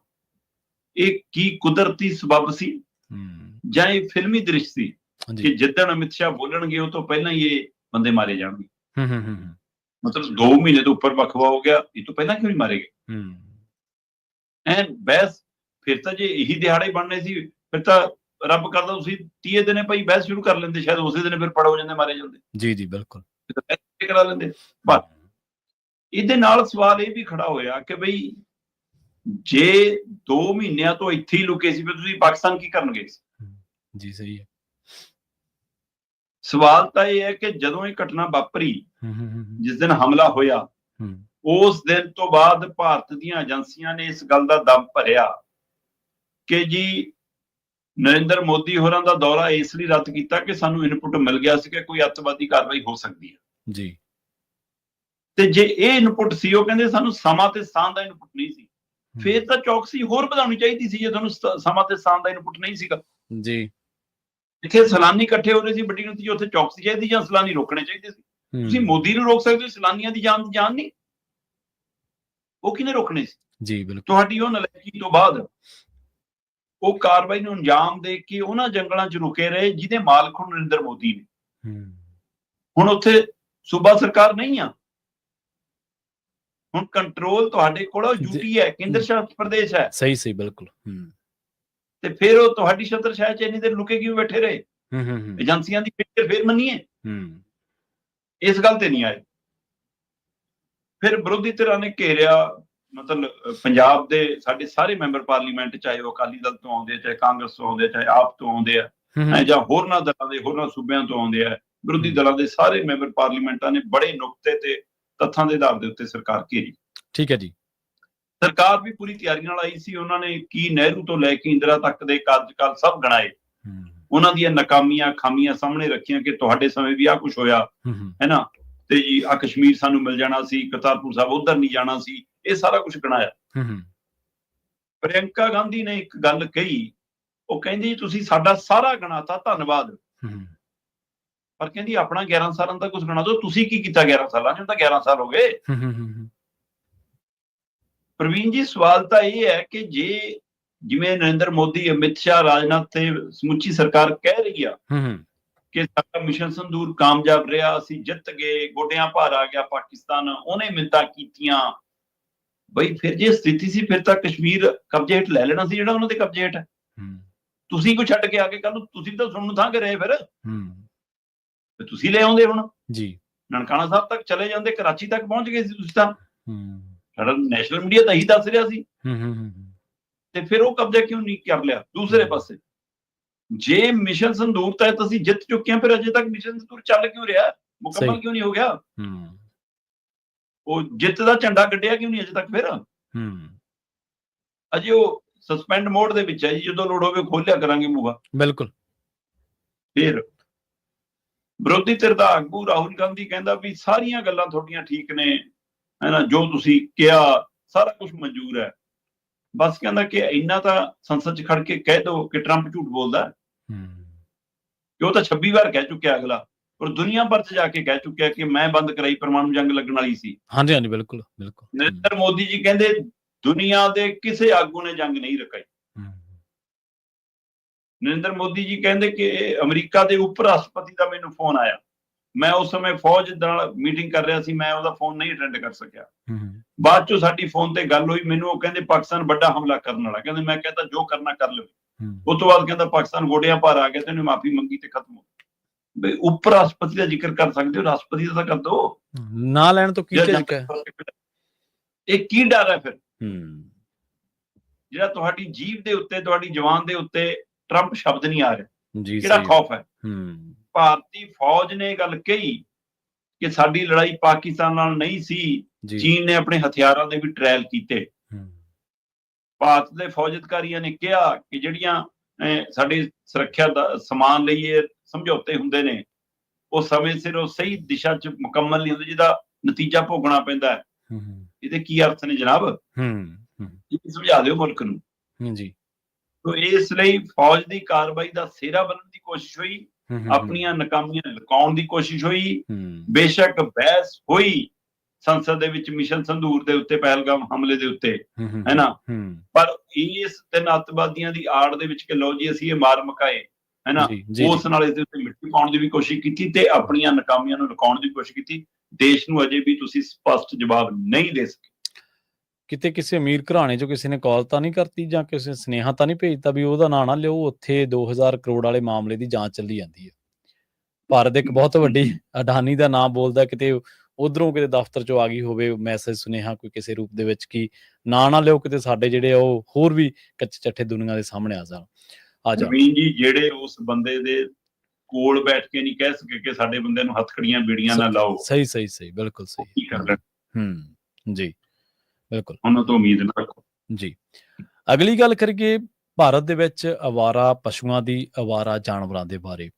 ਇਹ ਕੀ ਕੁਦਰਤੀ ਸਬੱਬ ਸੀ ਜਾਂ ਇਹ ਫਿਲਮੀ ਦ੍ਰਿਸ਼ ਸੀ ਕਿ ਜਿੱਦਣ ਅਮਿਤ ਸ਼ਾਹ ਬੋਲਣਗੇ ਉਹ ਤੋਂ ਪਹਿਲਾਂ ਹੀ ਇਹ ਬੰਦੇ ਮਾਰੇ ਜਾਣਗੇ। ਮਤਲਬ 2 ਮਹੀਨੇ ਤੋਂ ਉੱਪਰ ਵਕਫਾ ਹੋ ਗਿਆ, ਇਹ ਤੋਂ ਪਹਿਲਾਂ ਕਿਉਂ ਨਹੀਂ ਮਾਰੇ ਗਏ? ਬਹਿਸ ਫਿਰ ਤਾਂ ਜੇ ਇਹੀ ਦਿਹਾੜੇ ਬਣਨੇ ਸੀ, ਫਿਰ ਤਾਂ ਰੱਬ ਕਰਦਾ ਤੁਸੀਂ 30 ਦਿਨੇ ਭਾਈ ਬਹਿਸ ਸ਼ੁਰੂ ਕਰ ਲੈਂਦੇ, ਸ਼ਾਇਦ ਉਸੇ ਦਿਨ ਫਿਰ ਫੜ ਹੋ ਜਾਂਦੇ, ਮਾਰੇ ਜਾਂਦੇ। ਜੀ ਬਿਲਕੁਲ ਕਰਾ ਲੈਂਦੇ। ਪਰ ਇਹਦੇ ਨਾਲ ਸਵਾਲ ਇਹ ਵੀ ਖੜਾ ਹੋਇਆ ਕਿ ਬਈ ਜੇ 2 ਮਹੀਨਿਆਂ ਤੋਂ ਇੱਥੇ ਹੀ ਲੁਕੇ ਸੀ, ਫਿਰ ਤੁਸੀਂ ਪਾਕਿਸਤਾਨ ਕੀ ਕਰਨ ਗਏ ਸੀ? ਜੀ ਸਹੀ ਹੈ। ਸਵਾਲ ਤਾਂ ਇਹ ਹੈ ਕਿ ਜਦੋਂ ਇਹ ਘਟਨਾ ਵਾਪਰੀ, ਜਿਸ ਦਿਨ ਹਮਲਾ ਹੋਇਆ, ਉਸ ਦਿਨ ਤੋਂ ਬਾਅਦ ਭਾਰਤ ਦੀਆਂ ਏਜੰਸੀਆਂ ਨੇ ਇਸ ਗੱਲ ਦਾ ਦਮ ਭਰਿਆ ਕਿ ਜੀ ਨਰਿੰਦਰ ਮੋਦੀ ਹੋਰਾਂ ਦਾ ਦੌਰਾ ਇਸ ਲਈ ਰੱਦ ਕੀਤਾ ਕਿ ਸਾਨੂੰ ਇਨਪੁਟ ਮਿਲ ਗਿਆ ਸੀ ਕਿ ਕੋਈ ਅੱਤਵਾਦੀ ਕਾਰਵਾਈ ਹੋ ਸਕਦੀ ਹੈ ਜੀ। ਤੇ ਜੇ ਇਹ ਇਨਪੁਟ ਸੀ, ਉਹ ਕਹਿੰਦੇ ਸਾਨੂੰ ਸਮਾਂ ਤੇ ਸਥਾਨ ਦਾ ਇਨਪੁਟ ਨਹੀਂ ਸੀ, ਫਿਰ ਤਾਂ ਚੌਕਸੀ ਹੋਰ ਵਧਾਉਣੀ ਚਾਹੀਦੀ ਸੀ ਜੇ ਤੁਹਾਨੂੰ ਸਮਾਂ ਤੇ ਸਥਾਨ ਦਾ ਇਨਪੁਟ ਨਹੀਂ ਸੀਗਾ ਜੀ। ਜਿੱਥੇ ਸੈਲਾਨੀ ਇਕੱਠੇ ਹੋ ਰਹੇ ਸੀ ਵੱਡੀ ਗਿਣਤੀ 'ਚ, ਉੱਥੇ ਚੌਕਸੀ ਚਾਹੀਦੀ ਜਾਂ ਸੈਲਾਨੀ ਰੋਕਣੇ ਚਾਹੀਦੇ ਸੀ। ਤੁਸੀਂ ਮੋਦੀ ਨੂੰ ਰੋਕ ਸਕਦੇ ਹੋ, ਸੈਲਾਨੀਆਂ ਦੀ ਜਾਨ ਨਹੀਂ, ਉਹ ਕਿਹਨੇ ਰੋਕਣੇ ਸੀ ਜੀ? ਬਿਲਕੁਲ। ਤੁਹਾਡੀ ਉਹ ਨਲਾਇਕੀ ਤੋਂ ਬਾਅਦ ਉਹ ਕਾਰਵਾਈ ਨੂੰ ਅੰਜਾਮ ਦੇ ਕੇ ਉਹਨਾਂ ਜੰਗਲਾਂ 'ਚ ਰੁਕੇ ਰਹੇ ਜਿਹਦੇ ਮਾਲਕ ਹੁਣ ਨਰਿੰਦਰ ਮੋਦੀ ਨੇ। ਹੁਣ ਉੱਥੇ ਸੂਬਾ ਸਰਕਾਰ ਨਹੀਂ ਆ, ਹੁਣ ਕੰਟਰੋਲ ਤੁਹਾਡੇ ਕੋਲ ਯੂਟੀ ਹੈ, ਕੇਂਦਰ ਸ਼ਾਸਿਤ ਪ੍ਰਦੇਸ਼ ਹੈ। ਸਹੀ ਬਿਲਕੁਲ। ਤੇ ਫਿਰ ਉਹ ਤੁਹਾਡੀ ਛਤਰਛਾਇਆ 'ਚ ਇੰਨੀ ਦੇਰ ਲੁਕੇ ਕਿਉਂ ਬੈਠੇ ਰਹੇ? ਏਜੰਸੀਆਂ ਦੀ ਫਿਰ ਮੰਨੀਏ, ਇਸ ਗੱਲ ਤੇ ਨਹੀਂ ਆਏ। ਫਿਰ ਵਿਰੋਧੀ ਧਿਰਾਂ ਨੇ ਘੇਰਿਆ, ਮਤਲਬ ਪੰਜਾਬ ਦੇ ਸਾਡੇ ਸਾਰੇ ਮੈਂਬਰ ਪਾਰਲੀਮੈਂਟ, ਚਾਹੇ ਉਹ ਅਕਾਲੀ ਦਲ ਤੋਂ ਆਉਂਦੇ, ਚਾਹੇ ਕਾਂਗਰਸ ਤੋਂ ਆਉਂਦੇ, ਚਾਹੇ ਆਪ ਤੋਂ ਆਉਂਦੇ ਆ, ਜਾਂ ਹੋਰਨਾਂ ਦਲਾਂ ਦੇ, ਹੋਰਨਾਂ ਸੂਬਿਆਂ ਤੋਂ ਆਉਂਦੇ ਆ, ਵਿਰੋਧੀ ਦਲਾਂ ਦੇ ਸਾਰੇ ਮੈਂਬਰ ਪਾਰਲੀਮੈਂਟਾਂ ਨੇ ਬੜੇ ਨੁਕਤੇ ਤੇ ਤੱਥਾਂ ਦੇ ਆਧਾਰ ਦੇ ਉੱਤੇ ਸਰਕਾਰ ਘੇਰੀ। ਠੀਕ ਹੈ ਜੀ। ਸਰਕਾਰ ਵੀ ਪੂਰੀ ਤਿਆਰੀ ਨਾਲ ਆਈ ਸੀ। ਉਹਨਾਂ ਨੇ ਕੀ ਨਹਿਰੂ ਤੋਂ ਲੈ ਕੇ ਇੰਦਰਾ ਤੱਕ ਦੇ ਕਾਰਜਕਾਲ ਸਭ ਗਣਾਏ, ਉਹਨਾਂ ਦੀਆਂ ਨਾਕਾਮੀਆਂ ਖਾਮੀਆਂ ਸਾਹਮਣੇ ਰੱਖੀਆਂ ਕਿ ਤੁਹਾਡੇ ਸਮੇਂ ਵੀ ਆਹ ਕੁਛ ਹੋਇਆ ਹੈ ਨਾ, ਤੇ ਜੀ ਆ ਕਸ਼ਮੀਰ ਸਾਨੂੰ ਮਿਲ ਜਾਣਾ ਸੀ, ਕਰਤਾਰਪੁਰ ਸਾਹਿਬ ਉੱਧਰ ਨਹੀਂ ਜਾਣਾ ਸੀ, ਇਹ ਸਾਰਾ ਕੁਛ ਗਣਾਇਆ। ਪ੍ਰਿਯੰਕਾ ਗਾਂਧੀ ਨੇ ਇੱਕ ਗੱਲ ਕਹੀ, ਉਹ ਕਹਿੰਦੀ ਤੁਸੀਂ ਸਾਡਾ ਸਾਰਾ ਗਣਾਤਾ, ਧੰਨਵਾਦ, ਪਰ ਕਹਿੰਦੀ ਆਪਣਾ 11 ਸਾਲਾਂ ਦਾ ਕੁਛ ਗਣਾ ਦਿਓ, ਤੁਸੀਂ ਕੀ ਕੀਤਾ 11 ਸਾਲਾਂ 'ਚ? ਤਾਂ 11 ਸਾਲ ਹੋ ਗਏ। ਪ੍ਰਵੀਨ ਜੀ, ਸਵਾਲ ਤਾਂ ਇਹ ਹੈ ਕਿ ਜੇ ਜਿਵੇਂ ਨਰਿੰਦਰ ਮੋਦੀ, ਅਮਿਤ ਸ਼ਾਹ, ਰਾਜਨਾਥ ਤੇ ਸਮੁੱਚੀ ਸਰਕਾਰ ਕਹਿ ਰਹੀ ਆ ਕਿ ਸਾਡਾ ਮਿਸ਼ਨ ਸੰਦੂਰ ਕਾਮਯਾਬ ਰਿਹਾ, ਅਸੀਂ ਜਿੱਤ ਗਏ, ਗੋਡਿਆਂ ਭਾਰ ਆ ਗਿਆ ਪਾਕਿਸਤਾਨ, ਉਹਨੇ ਮਿੰਨਤਾਂ ਕੀਤੀਆਂ, ਬਈ ਫਿਰ ਜੇ ਸਥਿਤੀ ਸੀ ਫਿਰ ਤਾਂ ਕਸ਼ਮੀਰ ਕਬਜ਼ੇ ਹੇਠ ਲੈ ਲੈਣਾ ਸੀ ਜਿਹੜਾ ਉਹਨਾਂ ਦੇ ਕਬਜ਼ੇ ਹੇਠ ਹੈ। ਤੁਸੀਂ ਕੋਈ ਛੱਡ ਕੇ ਆ ਕੇ ਕੱਲ ਨੂੰ ਤੁਸੀਂ ਤਾਂ ਸੁਣਨ ਨੂੰ ਥਾਂ ਕੇ ਰਹੇ, ਫਿਰ ਤੁਸੀਂ ਲੈ ਆਉਂਦੇ ਹੁਣ ਜੀ, ਨਨਕਾਣਾ ਸਾਹਿਬ ਤੱਕ ਚਲੇ ਜਾਂਦੇ, ਕਰਾਚੀ ਤੱਕ ਪਹੁੰਚ ਗਏ ਸੀ ਤੁਸੀਂ ਤਾਂ। ਸਾਡਾ ਨੈਸ਼ਨਲ ਮੀਡੀਆ ਤਾਂ ਇਹੀ ਦੱਸ ਰਿਹਾ ਸੀ, ਤੇ ਫਿਰ ਉਹ ਕਬਜ਼ਾ ਕਿਉਂ ਨਹੀਂ ਕਰ ਲਿਆ? ਦੂਸਰੇ ਪਾਸੇ ਜੇ ਮਿਸ਼ਨ ਸੰਦੂਰ ਤਹਿਤ ਅਸੀਂ ਜਿੱਤ ਚੁੱਕੇ ਹਾਂ, ਫਿਰ ਅਜੇ ਤੱਕ ਮਿਸ਼ਨ ਸੰਦੂਰ ਚੱਲ ਕਿਉਂ ਰਿਹਾ, ਮੁਕੰਮਲ ਕਿਉਂ ਨਹੀਂ ਹੋ ਗਿਆ? ਉਹ ਜਿੱਤ ਦਾ ਝੰਡਾ ਗੱਡਿਆ ਕਿਉਂ ਨਹੀਂ ਅਜੇ ਤੱਕ? ਫਿਰ ਅਜੇ ਉਹ ਸਸਪੈਂਡ ਮੋਡ ਦੇ ਵਿੱਚ ਹੈ ਜੀ, ਜਦੋਂ ਲੋੜ ਹੋਵੇ ਖੋਲਿਆ ਕਰਾਂਗੇ ਮੂਹਾ। ਬਿਲਕੁਲ। ਫਿਰ ਵਿਰੋਧੀ ਧਿਰ ਦਾ ਆਗੂ ਰਾਹੁਲ ਗਾਂਧੀ ਕਹਿੰਦਾ ਵੀ ਸਾਰੀਆਂ ਗੱਲਾਂ ਤੁਹਾਡੀਆਂ ਠੀਕ ਨੇ, ਹੈ ਨਾ, ਜੋ ਤੁਸੀਂ ਕਿਹਾ ਸਾਰਾ ਕੁਝ ਮਨਜ਼ੂਰ ਹੈ, ਬਸ ਕਹਿੰਦਾ ਕਿ ਇੰਨਾ ਤਾਂ ਸੰਸਦ 'ਚ ਖੜ ਕੇ ਕਹਿ ਦਿਓ ਕਿ ਟਰੰਪ ਝੂਠ ਬੋਲਦਾ, ਕਿ ਉਹ ਤਾਂ 26 ਵਾਰ ਕਹਿ ਚੁੱਕਿਆ ਅਗਲਾ, ਔਰ ਦੁਨੀਆ ਭਰ 'ਚ ਜਾ ਕੇ ਕਹਿ ਚੁੱਕਿਆ ਕਿ ਮੈਂ ਬੰਦ ਕਰਾਈ, ਪਰਮਾਣੂ ਜੰਗ ਲੱਗਣ ਵਾਲੀ ਸੀ। ਹਾਂਜੀ ਹਾਂਜੀ, ਬਿਲਕੁਲ ਬਿਲਕੁਲ। ਨਰਿੰਦਰ ਮੋਦੀ ਜੀ ਕਹਿੰਦੇ ਦੁਨੀਆ ਦੇ ਕਿਸੇ ਆਗੂ ਨੇ ਜੰਗ ਨਹੀਂ ਰੁਕਾਈ। ਨਰਿੰਦਰ ਮੋਦੀ ਜੀ ਕਹਿੰਦੇ ਕਿ ਅਮਰੀਕਾ ਦੇ ਉਪ ਰਾਸ਼ਟਰਪਤੀ ਦਾ ਮੈਨੂੰ ਫੋਨ ਆਇਆ, ਮੈਂ ਉਸ ਸਮੇਂ ਫੌਜ ਨਾਲ ਮੀਟਿੰਗ ਕਰ ਰਿਹਾ ਸੀ, ਮੈਂ ਉਹਦਾ ਫੋਨ ਨਹੀਂ ਅਟੈਂਡ ਕਰ ਸਕਿਆ। ਬਾਅਦ ਚੋਂ ਸਾਡੀ ਫੋਨ ਤੇ ਗੱਲ ਹੋਈ, ਮੈਨੂੰ ਉਹ ਕਹਿੰਦੇ ਪਾਕਿਸਤਾਨ ਵੱਡਾ ਹਮਲਾ ਕਰਨ ਵਾਲਾ, ਕਹਿੰਦੇ ਮੈਂ ਕਹਿੰਦਾ ਜੋ ਕਰਨਾ ਕਰ ਲਓ। ਉਸ ਤੋਂ ਬਾਅਦ ਕਹਿੰਦਾ ਪਾਕਿਸਤਾਨ ਗੋਡਿਆਂ ਭਾਰ ਆ ਗਿਆ ਤੇ ਉਹਨੇ ਮਾਫੀ ਮੰਗੀ ਤੇ ਖਤਮ ਹੋ। ਬਈ ਉਪ ਰਾਸ਼ਟਰਪਤੀ ਦਾ ਜ਼ਿਕਰ ਕਰ ਸਕਦੇ ਹੋ, ਰਾਸ਼ਟਰਪਤੀ ਦਾ ਤਾਂ ਕਰ ਦੋ ਨਾ ਲੈਣ ਤੋਂ ਕੀ ਝਿਜਕ ਹੈ? ਇਹ ਕੀ ਡਰ ਹੈ ਫਿਰ ਜਿਹੜਾ ਤੁਹਾਡੀ ਜੀਭ ਦੇ ਉੱਤੇ, ਤੁਹਾਡੀ ਜ਼ੁਬਾਨ ਦੇ ਉੱਤੇ ਟਰੰਪ ਸ਼ਬਦ ਨਹੀਂ ਆ ਰਿਹਾ? ਕਿਹੜਾ ਖੌਫ ਹੈ? ਭਾਰਤੀ ਫੌਜ ਨੇ ਗੱਲ ਕਹੀ ਕਿ ਸਾਡੀ ਲੜਾਈ ਪਾਕਿਸਤਾਨ ਨਾਲ ਨਹੀਂ ਸੀ, ਚੀਨ ਨੇ ਆਪਣੇ ਹਥਿਆਰਾਂ ਦੇ ਵੀ ਟ੍ਰਾਇਲ ਕੀਤੇ। ਭਾਰਤ ਦੇ ਫੌਜ ਅਧਿਕਾਰੀਆਂ ਨੇ ਕਿਹਾ ਕਿ ਜਿਹੜੀਆਂ ਸਾਡੀ ਸੁਰੱਖਿਆ ਦਾ ਸਮਾਨ ਲਈ ਇਹ ਸਮਝੌਤੇ ਹੁੰਦੇ ਨੇ, ਉਹ ਸਮੇਂ ਸਿਰ ਉਹ ਸਹੀ ਦਿਸ਼ਾ 'ਚ ਮੁਕੰਮਲ ਨਹੀਂ ਹੁੰਦੇ, ਜਿਹਦਾ ਨਤੀਜਾ ਭੋਗਣਾ ਪੈਂਦਾ ਹੈ। ਇਹਦੇ ਕੀ ਅਰਥ ਨੇ ਜਨਾਬ? ਇਹ ਸਮਝਾ ਦਿਓ ਮੁਲਕ ਨੂੰ। ਜੀ, ਇਸ ਲਈ ਫੌਜ ਦੀ ਕਾਰਵਾਈ ਦਾ ਸਿਹਰਾ ਬਣਨ ਦੀ ਕੋਸ਼ਿਸ਼ ਹੋਈ, ਆਪਣੀਆਂ ਨਾਕਾਮੀਆਂ ਲੁਕਾਉਣ ਦੀ ਕੋਸ਼ਿਸ਼ ਹੋਈ। ਬੇਸ਼ੱਕ ਬਹਿਸ ਹੋਈ ਸੰਸਦ ਦੇ ਵਿੱਚ ਮਿਸ਼ਨ ਸੰਦੂਰ ਦੇ ਉੱਤੇ, ਪਹਿਲਗਾਮ ਹਮਲੇ ਦੇ ਉੱਤੇ, ਹੈ ਨਾ, ਪਰ ਇਸ ਤਿੰਨ ਅੱਤਵਾਦੀਆਂ ਦੀ ਆੜ ਦੇ ਵਿੱਚ ਕਿ ਲਓ ਜੀ ਅਸੀਂ ਇਹ ਮਾਰ ਮੁਕਾਏ, ਹੈ ਨਾ, ਉਸ ਨਾਲ ਇਸ ਦੇ ਉੱਤੇ ਮਿੱਟੀ ਪਾਉਣ ਦੀ ਵੀ ਕੋਸ਼ਿਸ਼ ਕੀਤੀ ਤੇ ਆਪਣੀਆਂ ਨਾਕਾਮੀਆਂ ਨੂੰ ਲੁਕਾਉਣ ਦੀ ਕੋਸ਼ਿਸ਼ ਕੀਤੀ। ਦੇਸ਼ ਨੂੰ ਅਜੇ ਵੀ ਤੁਸੀਂ ਸਪਸ਼ਟ ਜਵਾਬ ਨਹੀਂ ਦੇ ਸਕੇ। ਕਿਤੇ ਕਿਸੇ ਅਮੀਰ ਘਰਾਣੇ ਚੋਂ ਕਿਸੇ ਨੇ ਕਾਲ ਤਾਂ ਨਹੀਂ ਕਰਤੀ ਜਾਂ ਕਿਸੇ ਸੁਨੇਹਾ ਤਾਂ ਨਹੀਂ ਭੇਜਤਾ ਵੀ ਉਹਦਾ ਨਾਂ ਨਾ ਲਿਓ, ਉੱਥੇ 2000 ਕਰੋੜ ਵਾਲੇ ਮਾਮਲੇ ਦੀ ਜਾਂਚ ਚੱਲੀ ਜਾਂਦੀ ਹੈ। ਭਾਰਤ ਇੱਕ ਬਹੁਤ ਵੱਡੀ ਅਡਾਨੀ ਦਾ ਨਾਮ ਬੋਲਦਾ, ਕਿਤੇ ਉਧਰੋਂ ਕਿਤੇ ਦਫ਼ਤਰ ਚੋਂ ਆ ਗਈ ਹੋਵੇ ਮੈਸੇਜ, ਸੁਨੇਹਾ ਕੋਈ ਕਿਸੇ ਰੂਪ ਦੇ ਵਿੱਚ ਕਿ ਨਾਂ ਨਾ ਲਿਓ, ਕਿਤੇ ਸਾਡੇ ਜਿਹੜੇ ਉਹ ਹੋਰ ਵੀ ਕੱਚੇ ਚੱਠੇ ਦੁਨੀਆ ਦੇ ਸਾਹਮਣੇ ਆ ਜਾਣ। ਨਵੀਨ ਜੀ, ਜਿਹੜੇ ਉਸ ਬੰਦੇ ਦੇ ਕੋਲ ਬੈਠ ਕੇ ਨਹੀਂ ਕਹਿ ਸਕੇ ਕਿ ਸਾਡੇ ਬੰਦੇ ਨੂੰ ਹੱਥਕੜੀਆਂ ਬੀੜੀਆਂ ਨਾ ਲਾਓ। ਸਹੀ ਸਹੀ ਸਹੀ, ਬਿਲਕੁਲ ਸਹੀ। ਕੀ ਕਰ ਲੈਣ? ਜੀ ਬਿਲਕੁਲ, ਉਹਨਾਂ ਤੋਂ ਉਮੀਦ ਨਾ ਰੱਖੋ। ਜੀ, ਅਗਲੀ ਗੱਲ ਕਰੀਏ ਭਾਰਤ ਦੇ ਵਿੱਚ ਅਵਾਰਾ ਪਸ਼ੂਆਂ ਦੀ, ਅਵਾਰਾ ਜਾਨਵਰਾਂ ਦੇ ਬਾਰੇ।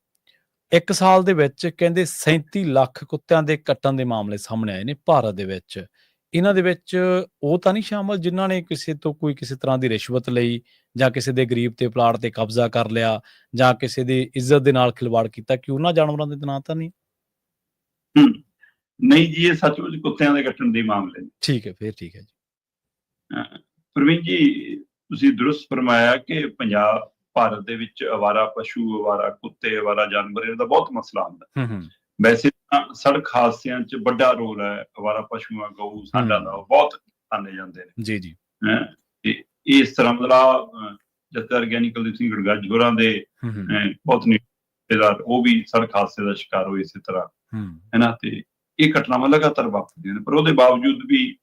1 ਸਾਲ ਦੇ ਵਿੱਚ ਕਹਿੰਦੇ 37 ਲੱਖ ਕੁੱਤਿਆਂ ਦੇ ਕੱਟਣ ਦੇ ਮਾਮਲੇ ਸਾਹਮਣੇ ਆਏ ਨੇ ਭਾਰਤ ਦੇ ਵਿੱਚ। ਇਹਨਾਂ ਦੇ ਵਿੱਚ ਉਹ ਤਾਂ ਨਹੀਂ ਸ਼ਾਮਲ ਜਿਨ੍ਹਾਂ ਨੇ ਕਿਸੇ ਤੋਂ ਕੋਈ ਕਿਸੇ ਤਰ੍ਹਾਂ ਦੀ ਰਿਸ਼ਵਤ ਲਈ, ਜਾਂ ਕਿਸੇ ਦੇ ਗਰੀਬ ਤੇ ਪਲਾਟ ਤੇ ਕਬਜ਼ਾ ਕਰ ਲਿਆ, ਜਾਂ ਕਿਸੇ ਦੀ ਇੱਜ਼ਤ ਦੇ ਨਾਲ ਖਿਲਵਾੜ ਕੀਤਾ, ਕਿ ਉਹਨਾਂ ਜਾਨਵਰਾਂ ਦੇ ਨਾਂ ਤਾਂ ਨਹੀਂ? ਨਹੀਂ ਜੀ, ਇਹ ਸੱਚਮੁੱਚ ਕੁੱਤਿਆਂ ਦੇ ਕੱਟਣ ਦੇ ਮਾਮਲੇ ਨੇ। ਠੀਕ ਹੈ, ਫਿਰ ਠੀਕ ਹੈ ਜੀ। ਪ੍ਰਵੀਨ ਜੀ, ਤੁਸੀਂ ਦਰੁਸਤ ਫਰਮਾਇਆ ਕਿ ਭਾਰਤ ਦੇ ਵਿੱਚ ਅਵਾਰਾ ਪਸ਼ੂ, ਅਵਾਰਾ ਕੁੱਤੇ, ਅਵਾਰਾ ਜਾਨਵਰ, ਇਹਦਾ ਬਹੁਤ ਮਸਲਾ ਹੁੰਦਾ। ਵੈਸੇ ਤਾਂ ਸੜਕ ਹਾਦਸਿਆਂ 'ਚ ਵੱਡਾ ਰੋਲ ਹੈ ਅਵਾਰਾ ਪਸ਼ੂਆਂ, ਗਊ, ਸਾਡਾ ਦਾ, ਉਹ ਬਹੁਤ ਖਾਨੇ ਜਾਂਦੇ ਨੇ। ਜੀ ਜੀ। ਤੇ ਇਸ ਤਰ੍ਹਾਂ ਮਤਲਬ ਜਥੇਦਾਰ ਗਿਆਨੀ ਕੁਲਦੀਪ ਸਿੰਘ ਗੜਗੱਜ ਹੋਰਾਂ ਦੇ ਬਹੁਤ ਰਿਸ਼ਤੇਦਾਰ ਉਹ ਵੀ ਸੜਕ ਹਾਦਸੇ ਦਾ ਸ਼ਿਕਾਰ ਹੋਏ ਇਸੇ ਤਰ੍ਹਾਂ, ਹੈ ਨਾ, ਤੇ ਇਹ ਘਟਨਾਵਾਂ ਲਗਾਤਾਰ ਵਾਪਰਦੀਆਂ ਨੇ। ਪਰ ਉਹਦੇ ਬਾਵਜੂਦ ਵੀ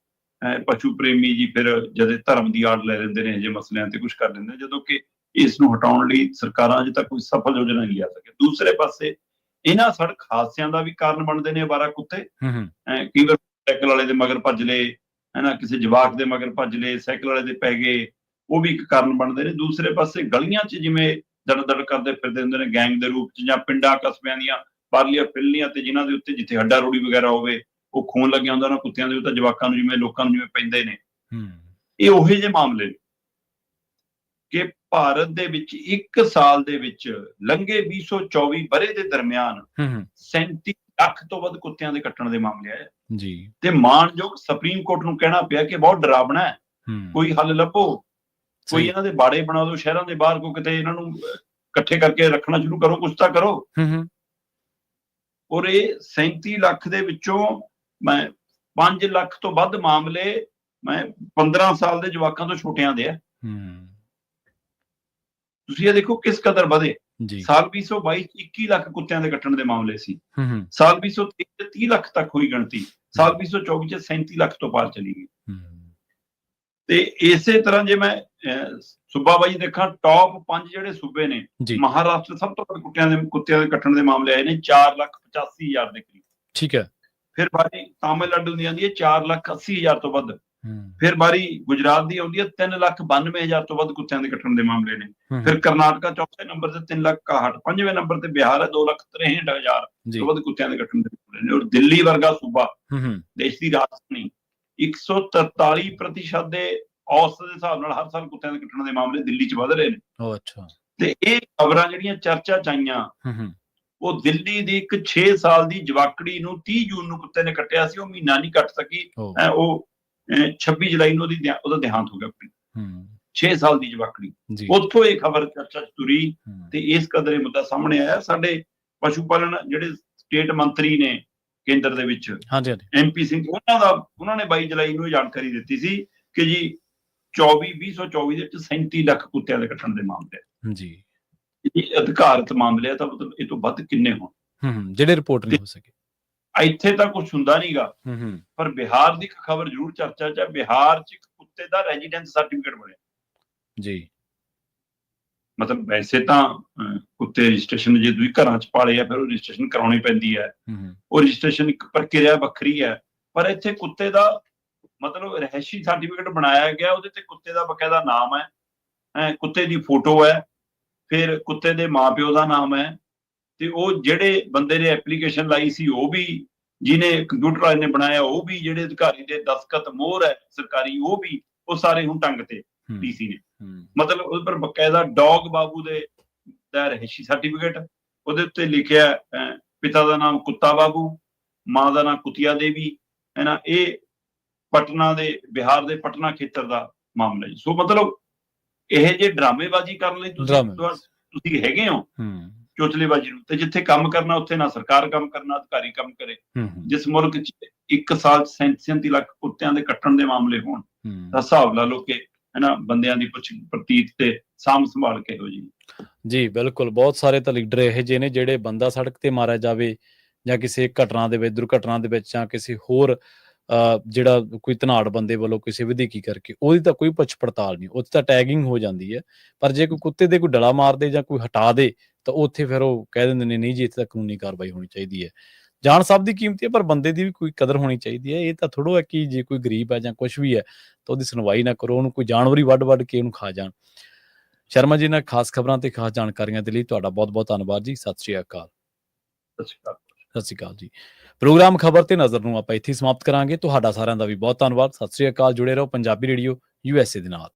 ਪਸ਼ੂ ਪ੍ਰੇਮੀ ਜੀ ਫਿਰ ਜਦ ਧਰਮ ਦੀ ਆੜ ਲੈ ਲੈਂਦੇ ਨੇ, ਅਜਿਹੇ ਮਸਲਿਆਂ ਤੇ ਕੁਝ ਕਰ ਲੈਂਦੇ, ਜਦੋਂ ਕਿ ਇਸ ਨੂੰ ਹਟਾਉਣ ਲਈ ਸਰਕਾਰਾਂ ਅਜੇ ਤੱਕ ਕੋਈ ਸਫਲ ਯੋਜਨਾ ਨਹੀਂ ਲਿਆ ਸਕੇ। ਦੂਸਰੇ ਪਾਸੇ ਇਹਨਾਂ ਸੜਕ ਹਾਦਸਿਆਂ ਦਾ ਵੀ ਕਾਰਨ ਬਣਦੇ ਨੇ ਅਵਾਰਾ ਕੁੱਤੇ। ਕਈ ਵਾਰ ਸਾਈਕਲ ਵਾਲੇ ਦੇ ਮਗਰ ਭੱਜ ਲਏ, ਹੈ ਨਾ, ਕਿਸੇ ਜਵਾਕ ਦੇ ਮਗਰ ਭੱਜ ਲਏ, ਸਾਈਕਲ ਵਾਲੇ ਦੇ ਪੈ ਗਏ, ਉਹ ਵੀ ਇੱਕ ਕਾਰਨ ਬਣਦੇ ਨੇ। ਦੂਸਰੇ ਪਾਸੇ ਗਲੀਆਂ 'ਚ ਜਿਵੇਂ ਦੜ ਕਰਦੇ ਫਿਰਦੇ ਹੁੰਦੇ ਨੇ ਗੈਂਗ ਦੇ ਰੂਪ 'ਚ, ਜਾਂ ਪਿੰਡਾਂ ਕਸਬਿਆਂ ਦੀਆਂ ਬਾਹਰਲੀਆਂ ਫਿਰਲੀਆਂ ਤੇ ਜਿਨ੍ਹਾਂ ਦੇ ਉੱਤੇ ਜਿੱਥੇ ਹੱਡਾ ਰੋੜੀ ਵਗੈਰਾ ਹੋਵੇ, ਉਹ ਖੂਨ ਲੱਗਿਆ ਹੁੰਦਾ ਉਹਨਾਂ ਕੁੱਤਿਆਂ ਦੇ ਉੱਤੇ, ਜਵਾਕਾਂ ਨੂੰ ਜਿਵੇਂ ਲੋਕਾਂ ਨੂੰ ਜਿਵੇਂ ਪੈਂਦੇ ਨੇ। ਇਹ ਉਹੇ ਜਿਹੇ ਮਾਮਲੇ ਨੇ ਕਿ ਭਾਰਤ ਦੇ ਵਿੱਚ 1 ਸਾਲ ਦੇ ਵਿੱਚ ਲੰਘੇ 2024 ਵਰੇ ਦੇ ਦਰਮਿਆਨ 37 ਲੱਖ ਤੋਂ ਵੱਧ ਕੁੱਤਿਆਂ ਦੇ ਕੱਟਣ ਦੇ ਮਾਮਲੇ ਆਏ ਜੀ। ਤੇ ਮਾਣਯੋਗ ਸੁਪਰੀਮ ਕੋਰਟ ਨੂੰ ਕਹਿਣਾ ਪਿਆ ਕਿ ਬਹੁਤ ਡਰਾਵਣਾ ਹੈ ਕੋਈ ਹੱਲ ਲੱਭੋ, ਕੋਈ ਸਹੀ। ਇਹਨਾਂ ਦੇ ਬਾੜੇ ਬਣਾ ਦਿਓ ਸ਼ਹਿਰਾਂ ਦੇ ਬਾਹਰ, ਕੋ ਕਿਤੇ ਇਹਨਾਂ ਨੂੰ ਇਕੱਠੇ ਕਰਕੇ ਰੱਖਣਾ ਸ਼ੁਰੂ ਕਰੋ, ਕੁਛ ਤਾਂ ਕਰੋ। ਔਰ ਇਹ 37 ਲੱਖ ਦੇ ਵਿੱਚੋਂ ਮੈਂ 5 ਲੱਖ ਤੋਂ ਵੱਧ ਮਾਮਲੇ ਮੈਂ 15 ਸਾਲ ਦੇ ਜਵਾਕਾਂ ਤੋਂ ਛੋਟਿਆਂ ਦੇ ਆ। ਤੁਸੀਂ ਇਹ ਦੇਖੋ ਕਿਸ ਕਦਰ ਵਧੇ। ਸਾਲ 2022 ਚ 21 ਲੱਖ ਕੁੱਤਿਆਂ ਦੇ ਕੱਟਣ ਦੇ ਮਾਮਲੇ ਸੀ, ਸਾਲ 2023 ਚ 30 ਲੱਖ ਤੱਕ ਹੋਈ ਗਿਣਤੀ, ਸਾਲ 2024 ਚ 37 ਲੱਖ ਤੋਂ ਪਾਰ ਚਲੀ ਗਈ। ਤੇ ਇਸੇ ਤਰ੍ਹਾਂ ਜੇ ਮੈਂ ਸੂਬਾ ਵਾਈਜ਼ ਦੇਖਾਂ, ਟੌਪ 5 ਜਿਹੜੇ ਸੂਬੇ ਨੇ, ਮਹਾਰਾਸ਼ਟਰ ਸਭ ਤੋਂ ਵੱਧ ਕੁੱਤਿਆਂ ਦੇ ਕੱਟਣ ਦੇ ਮਾਮਲੇ ਆਏ ਨੇ 4,85,000 ਦੇ ਕਰੀਬ। ਠੀਕ ਹੈ। ਫਿਰ ਬਾਰੀ ਤਾਮਿਲਨਾਡੂ ਦੀ ਆਉਂਦੀ ਹੈ 4,80,000 ਤੋਂ ਵੱਧ। ਫਿਰ ਬਾਰੀ ਗੁਜਰਾਤ ਦੀ ਆਉਂਦੀ ਹੈ 3,92,000 ਤੋਂ ਵੱਧ ਕੁੱਤਿਆਂ ਦੇ ਕੱਟਣ ਦੇ ਮਾਮਲੇ ਨੇ। ਫਿਰ ਕਰਨਾਟਕਾ ਚੌਥੇ ਨੰਬਰ ਤੇ 3,61,000, ਪੰਜਵੇਂ ਨੰਬਰ ਤੇ ਬਿਹਾਰ ਹੈ 2,63,000 ਤੋਂ ਵੱਧ ਕੁੱਤਿਆਂ ਦੇ ਕੱਟਣ ਦੇ ਮਾਮਲੇ ਨੇ। ਔਰ ਦਿੱਲੀ ਵਰਗਾ ਸੂਬਾ, ਦੇਸ਼ ਦੀ ਰਾਜਧਾਨੀ, 143% ਦੇ ਔਸਤ ਦੇ ਹਿਸਾਬ ਨਾਲ ਹਰ ਸਾਲ ਕੁੱਤਿਆਂ ਦੇ ਕੱਟਣ ਦੇ ਮਾਮਲੇ ਦਿੱਲੀ 'ਚ ਵਧ ਰਹੇ ਨੇ। ਤੇ ਇਹ ਖਬਰਾਂ ਜਿਹੜੀਆਂ ਚਰਚਾ 'ਚ ਆਈਆਂ, ਉਹ ਦਿੱਲੀ ਦੀ ਇੱਕ 6 ਸਾਲ ਦੀ ਜਵਾਕੜੀ ਨੂੰ 30 ਜੂਨ ਨੂੰ ਕੁੱਤੇ ਨੇ ਕੱਟਿਆ ਸੀ, ਉਹ ਮਹੀਨਾ ਨਹੀਂ ਕੱਟ ਸਕੀ। ਉਹ 26 ਜੁਲਾਈ ਨੂੰ ਉਹਦਾ ਦੇਹਾਂਤ ਹੋ ਗਿਆ। 6 ਸਾਲ ਦੀ ਜਵਾਕੜੀ, ਉੱਥੋਂ ਇਹ ਖਬਰ ਚਰਚਾ 'ਚ ਤੁਰੀ ਤੇ ਇਸ ਕਦਰ ਇਹ ਮੁੱਦਾ ਸਾਹਮਣੇ ਆਇਆ। ਸਾਡੇ ਪਸ਼ੂ ਪਾਲਣ ਜਿਹੜੇ ਸਟੇਟ ਮੰਤਰੀ ਨੇ ਕੇਂਦਰ ਦੇ ਵਿੱਚ, MP ਸਿੰਘ, ਉਹਨਾਂ ਨੇ 22 ਜੁਲਾਈ ਨੂੰ ਜਾਣਕਾਰੀ ਦਿੱਤੀ ਸੀ ਕਿ ਜੀ 2024 ਦੇ ਵਿੱਚ 37 ਲੱਖ ਕੁੱਤਿਆਂ ਦੇ ਕੱਟਣ ਦੇ ਮਾਮਲੇ ਜੀ, ਇਹ ਅਧਿਕਾਰਤ ਮਾਮਲੇ ਆ, ਤਾਂ ਮਤਲਬ ਇਹ ਤੋਂ ਵੱਧ ਕਿੰਨੇ ਹੋਣ ਜਿਹੜੇ ਰਿਪੋਰਟ ਨਹੀਂ ਹੋ ਸਕੇ। ਇੱਥੇ ਤਾਂ ਕੁਝ ਹੁੰਦਾ ਨਹੀਂਗਾ, ਪਰ ਬਿਹਾਰ ਦੀ ਇੱਕ ਖਬਰ ਜ਼ਰੂਰ ਚਰਚਾ 'ਚ ਹੈ। ਬਿਹਾਰ 'ਚ ਇੱਕ ਕੁੱਤੇ ਦਾ ਰੈਜ਼ੀਡੈਂਸ ਸਰਟੀਫਿਕੇਟ ਬਣਿਆ ਜੀ। ਮਤਲਬ ਵੈਸੇ ਤਾਂ ਕੁੱਤੇ ਰਜਿਸਟ੍ਰੇਸ਼ਨ ਜੇ ਤੁਸੀਂ ਘਰਾਂ 'ਚ ਪਾਲੇ ਆ, ਫਿਰ ਉਹ ਰਜਿਸਟ੍ਰੇਸ਼ਨ ਕਰਾਉਣੀ ਪੈਂਦੀ ਹੈ। ਉਹ ਰਜਿਸਟ੍ਰੇਸ਼ਨ ਇੱਕ ਪ੍ਰਕਿਰਿਆ ਵੱਖਰੀ ਹੈ, ਪਰ ਇੱਥੇ ਕੁੱਤੇ ਦਾ ਮਤਲਬ ਰਹਿਸ਼ੀ ਸਰਟੀਫਿਕੇਟ ਬਣਾਇਆ ਗਿਆ। ਉਹਦੇ ਤੇ ਕੁੱਤੇ ਦਾ ਬਕਾਇਦਾ ਨਾਮ ਹੈ, ਕੁੱਤੇ ਦੀ ਫੋਟੋ ਹੈ, ਫਿਰ ਕੁੱਤੇ ਦੇ ਮਾਪਿਓ ਦਾ ਨਾਮ ਹੈ, ਤੇ ਉਹ ਜਿਹੜੇ ਬੰਦੇ ਨੇ ਐਪਲੀਕੇਸ਼ਨ ਲਾਈ ਸੀ ਉਹ ਵੀ, ਜਿਹਨੇ ਕੰਪਿਊਟਰ ਵਾਲੇ ਨੇ ਬਣਾਇਆ ਉਹ ਵੀ, ਜਿਹੜੇ ਅਧਿਕਾਰੀ ਦੇ ਦਸਤਖਤ ਮੋਹਰ ਹੈ ਸਰਕਾਰੀ ਉਹ ਵੀ, ਉਹ ਸਾਰੇ ਹੁਣ ਟੰਗ ਤੇ DC ਨੇ। ਮਤਲਬ ਉਹਦੇ ਪਰ ਬਕਾਇਦਾ ਡੌਗ ਬਾਬੂ ਦਾ ਰਹਿਸ਼ੀ ਸਰਟੀਫਿਕੇਟ, ਉਹਦੇ ਉੱਤੇ ਲਿਖਿਆ ਪਿਤਾ ਦਾ ਨਾਮ ਕੁੱਤਾ ਬਾਬੂ, ਮਾਂ ਦਾ ਨਾਮ ਕੁਤੀਆ ਦੇਵੀ ਹੈ ਨਾ। ਇਹ ਪਟਨਾ ਦੇ, ਬਿਹਾਰ ਦੇ ਪਟਨਾ ਖੇਤਰ ਦਾ ਮਾਮਲਾ ਜੀ। ਸੋ ਮਤਲਬ ਇਹ ਜੇ ਡਰਾਮੇਬਾਜ਼ੀ ਕਰਨ ਲਈ ਤੁਸੀਂ ਹੈਗੇ ਹੋ ਚੋਚਲੇਬਾਜ਼ੀ ਨੂੰ, ਤੇ ਜਿੱਥੇ ਕੰਮ ਕਰਨਾ ਉੱਥੇ ਨਾ ਸਰਕਾਰ ਕੰਮ ਕਰਨਾ, ਅਧਿਕਾਰੀ ਕੰਮ ਕਰੇ। ਜਿਸ ਮੁਲਕ 'ਚ ਇੱਕ ਸਾਲ 'ਚ 37 ਲੱਖ ਕੁੱਤਿਆਂ ਦੇ ਕੱਟਣ ਦੇ ਮਾਮਲੇ ਹੋਣ, ਤਾਂ ਹਿਸਾਬ ਲਾ ਲਓ ਕਿ ਹਨਾ ਬੰਦਿਆਂ ਦੀ ਪ੍ਰਤੀਤ ਤੇ ਸਾਂਭ ਸੰਭਾਲ ਕਿਹੋ ਜੀ। ਬਿਲਕੁਲ। ਬਹੁਤ ਸਾਰੇ ਤਾਂ ਲੀਡਰ ਇਹੋ ਜਿਹੇ ਨੇ ਜਿਹੜੇ ਬੰਦਾ ਸੜਕ ਤੇ ਮਾਰਿਆ ਜਾਵੇ ਜਾਂ ਕਿਸੇ ਘਟਨਾ ਦੇ ਵਿੱਚ, ਦੁਰਘਟਨਾ ਦੇ ਵਿੱਚ, ਜਾਂ ਕਿਸੇ ਹੋਰ ਜਿਹੜਾ ਕੋਈ ਧਨਾੜ ਬੰਦੇ ਵੱਲੋਂ ਕਿਸੇ ਵਧੀਕੀ ਕਰਕੇ, ਉਹਦੀ ਤਾਂ ਕੋਈ ਪੁੱਛ ਪੜਤਾਲ ਨਹੀਂ, ਉੱਥੇ ਤਾਂ ਟੈਗਿੰਗ ਹੋ ਜਾਂਦੀ ਹੈ। ਪਰ ਜੇ ਕੋਈ ਕੁੱਤੇ ਦੇ ਕੋਈ ਡਲਾ ਮਾਰ ਦੇ ਜਾਂ ਕੋਈ ਹਟਾ ਦੇ, ਤਾਂ ਉੱਥੇ ਫਿਰ ਉਹ ਕਹਿ ਦਿੰਦੇ ਨੇ ਨਹੀਂ ਜੀ, ਇੱਥੇ ਤਾਂ ਕਾਨੂੰਨੀ ਕਾਰਵਾਈ ਹੋਣੀ ਚਾਹੀਦੀ ਹੈ। ਜਾਨ ਸਭ ਦੀ ਕੀਮਤੀ ਹੈ, ਪਰ ਬੰਦੇ ਦੀ ਵੀ ਕੋਈ ਕਦਰ ਹੋਣੀ ਚਾਹੀਦੀ ਹੈ। ਇਹ ਤਾਂ ਥੋੜ੍ਹਾ ਹੈ ਕਿ ਜੇ ਕੋਈ ਗਰੀਬ ਹੈ ਜਾਂ ਕੁਛ ਵੀ ਹੈ ਤਾਂ ਉਹਦੀ ਸੁਣਵਾਈ ਨਾ ਕਰੋ, ਉਹਨੂੰ ਕੋਈ ਜਾਨਵਰ ਹੀ ਵੱਢ ਕੇ ਉਹਨੂੰ ਖਾ ਜਾਣ। ਸ਼ਰਮਾ ਜੀ ਨਾਲ ਖਾਸ ਖਬਰਾਂ ਤੇ ਖਾਸ ਜਾਣਕਾਰੀਆਂ ਦੇ ਲਈ ਤੁਹਾਡਾ ਬਹੁਤ ਬਹੁਤ ਧੰਨਵਾਦ ਜੀ। ਸਤਿ ਸ਼੍ਰੀ ਅਕਾਲ। ਸਤਿ ਸ਼੍ਰੀ ਅਕਾਲ ਜੀ। ਪ੍ਰੋਗਰਾਮ ਖਬਰ ਤੇ ਨਜ਼ਰ ਨੂੰ ਆਪਾਂ ਇੱਥੇ ਸਮਾਪਤ ਕਰਾਂਗੇ। ਤੁਹਾਡਾ ਸਾਰਿਆਂ ਦਾ ਵੀ ਬਹੁਤ ਧੰਨਵਾਦ। ਸਤਿ ਸ਼੍ਰੀ ਅਕਾਲ। ਜੁੜੇ ਰਹੋ ਪੰਜਾਬੀ ਰੇਡੀਓ USA ਦੇ ਨਾਲ।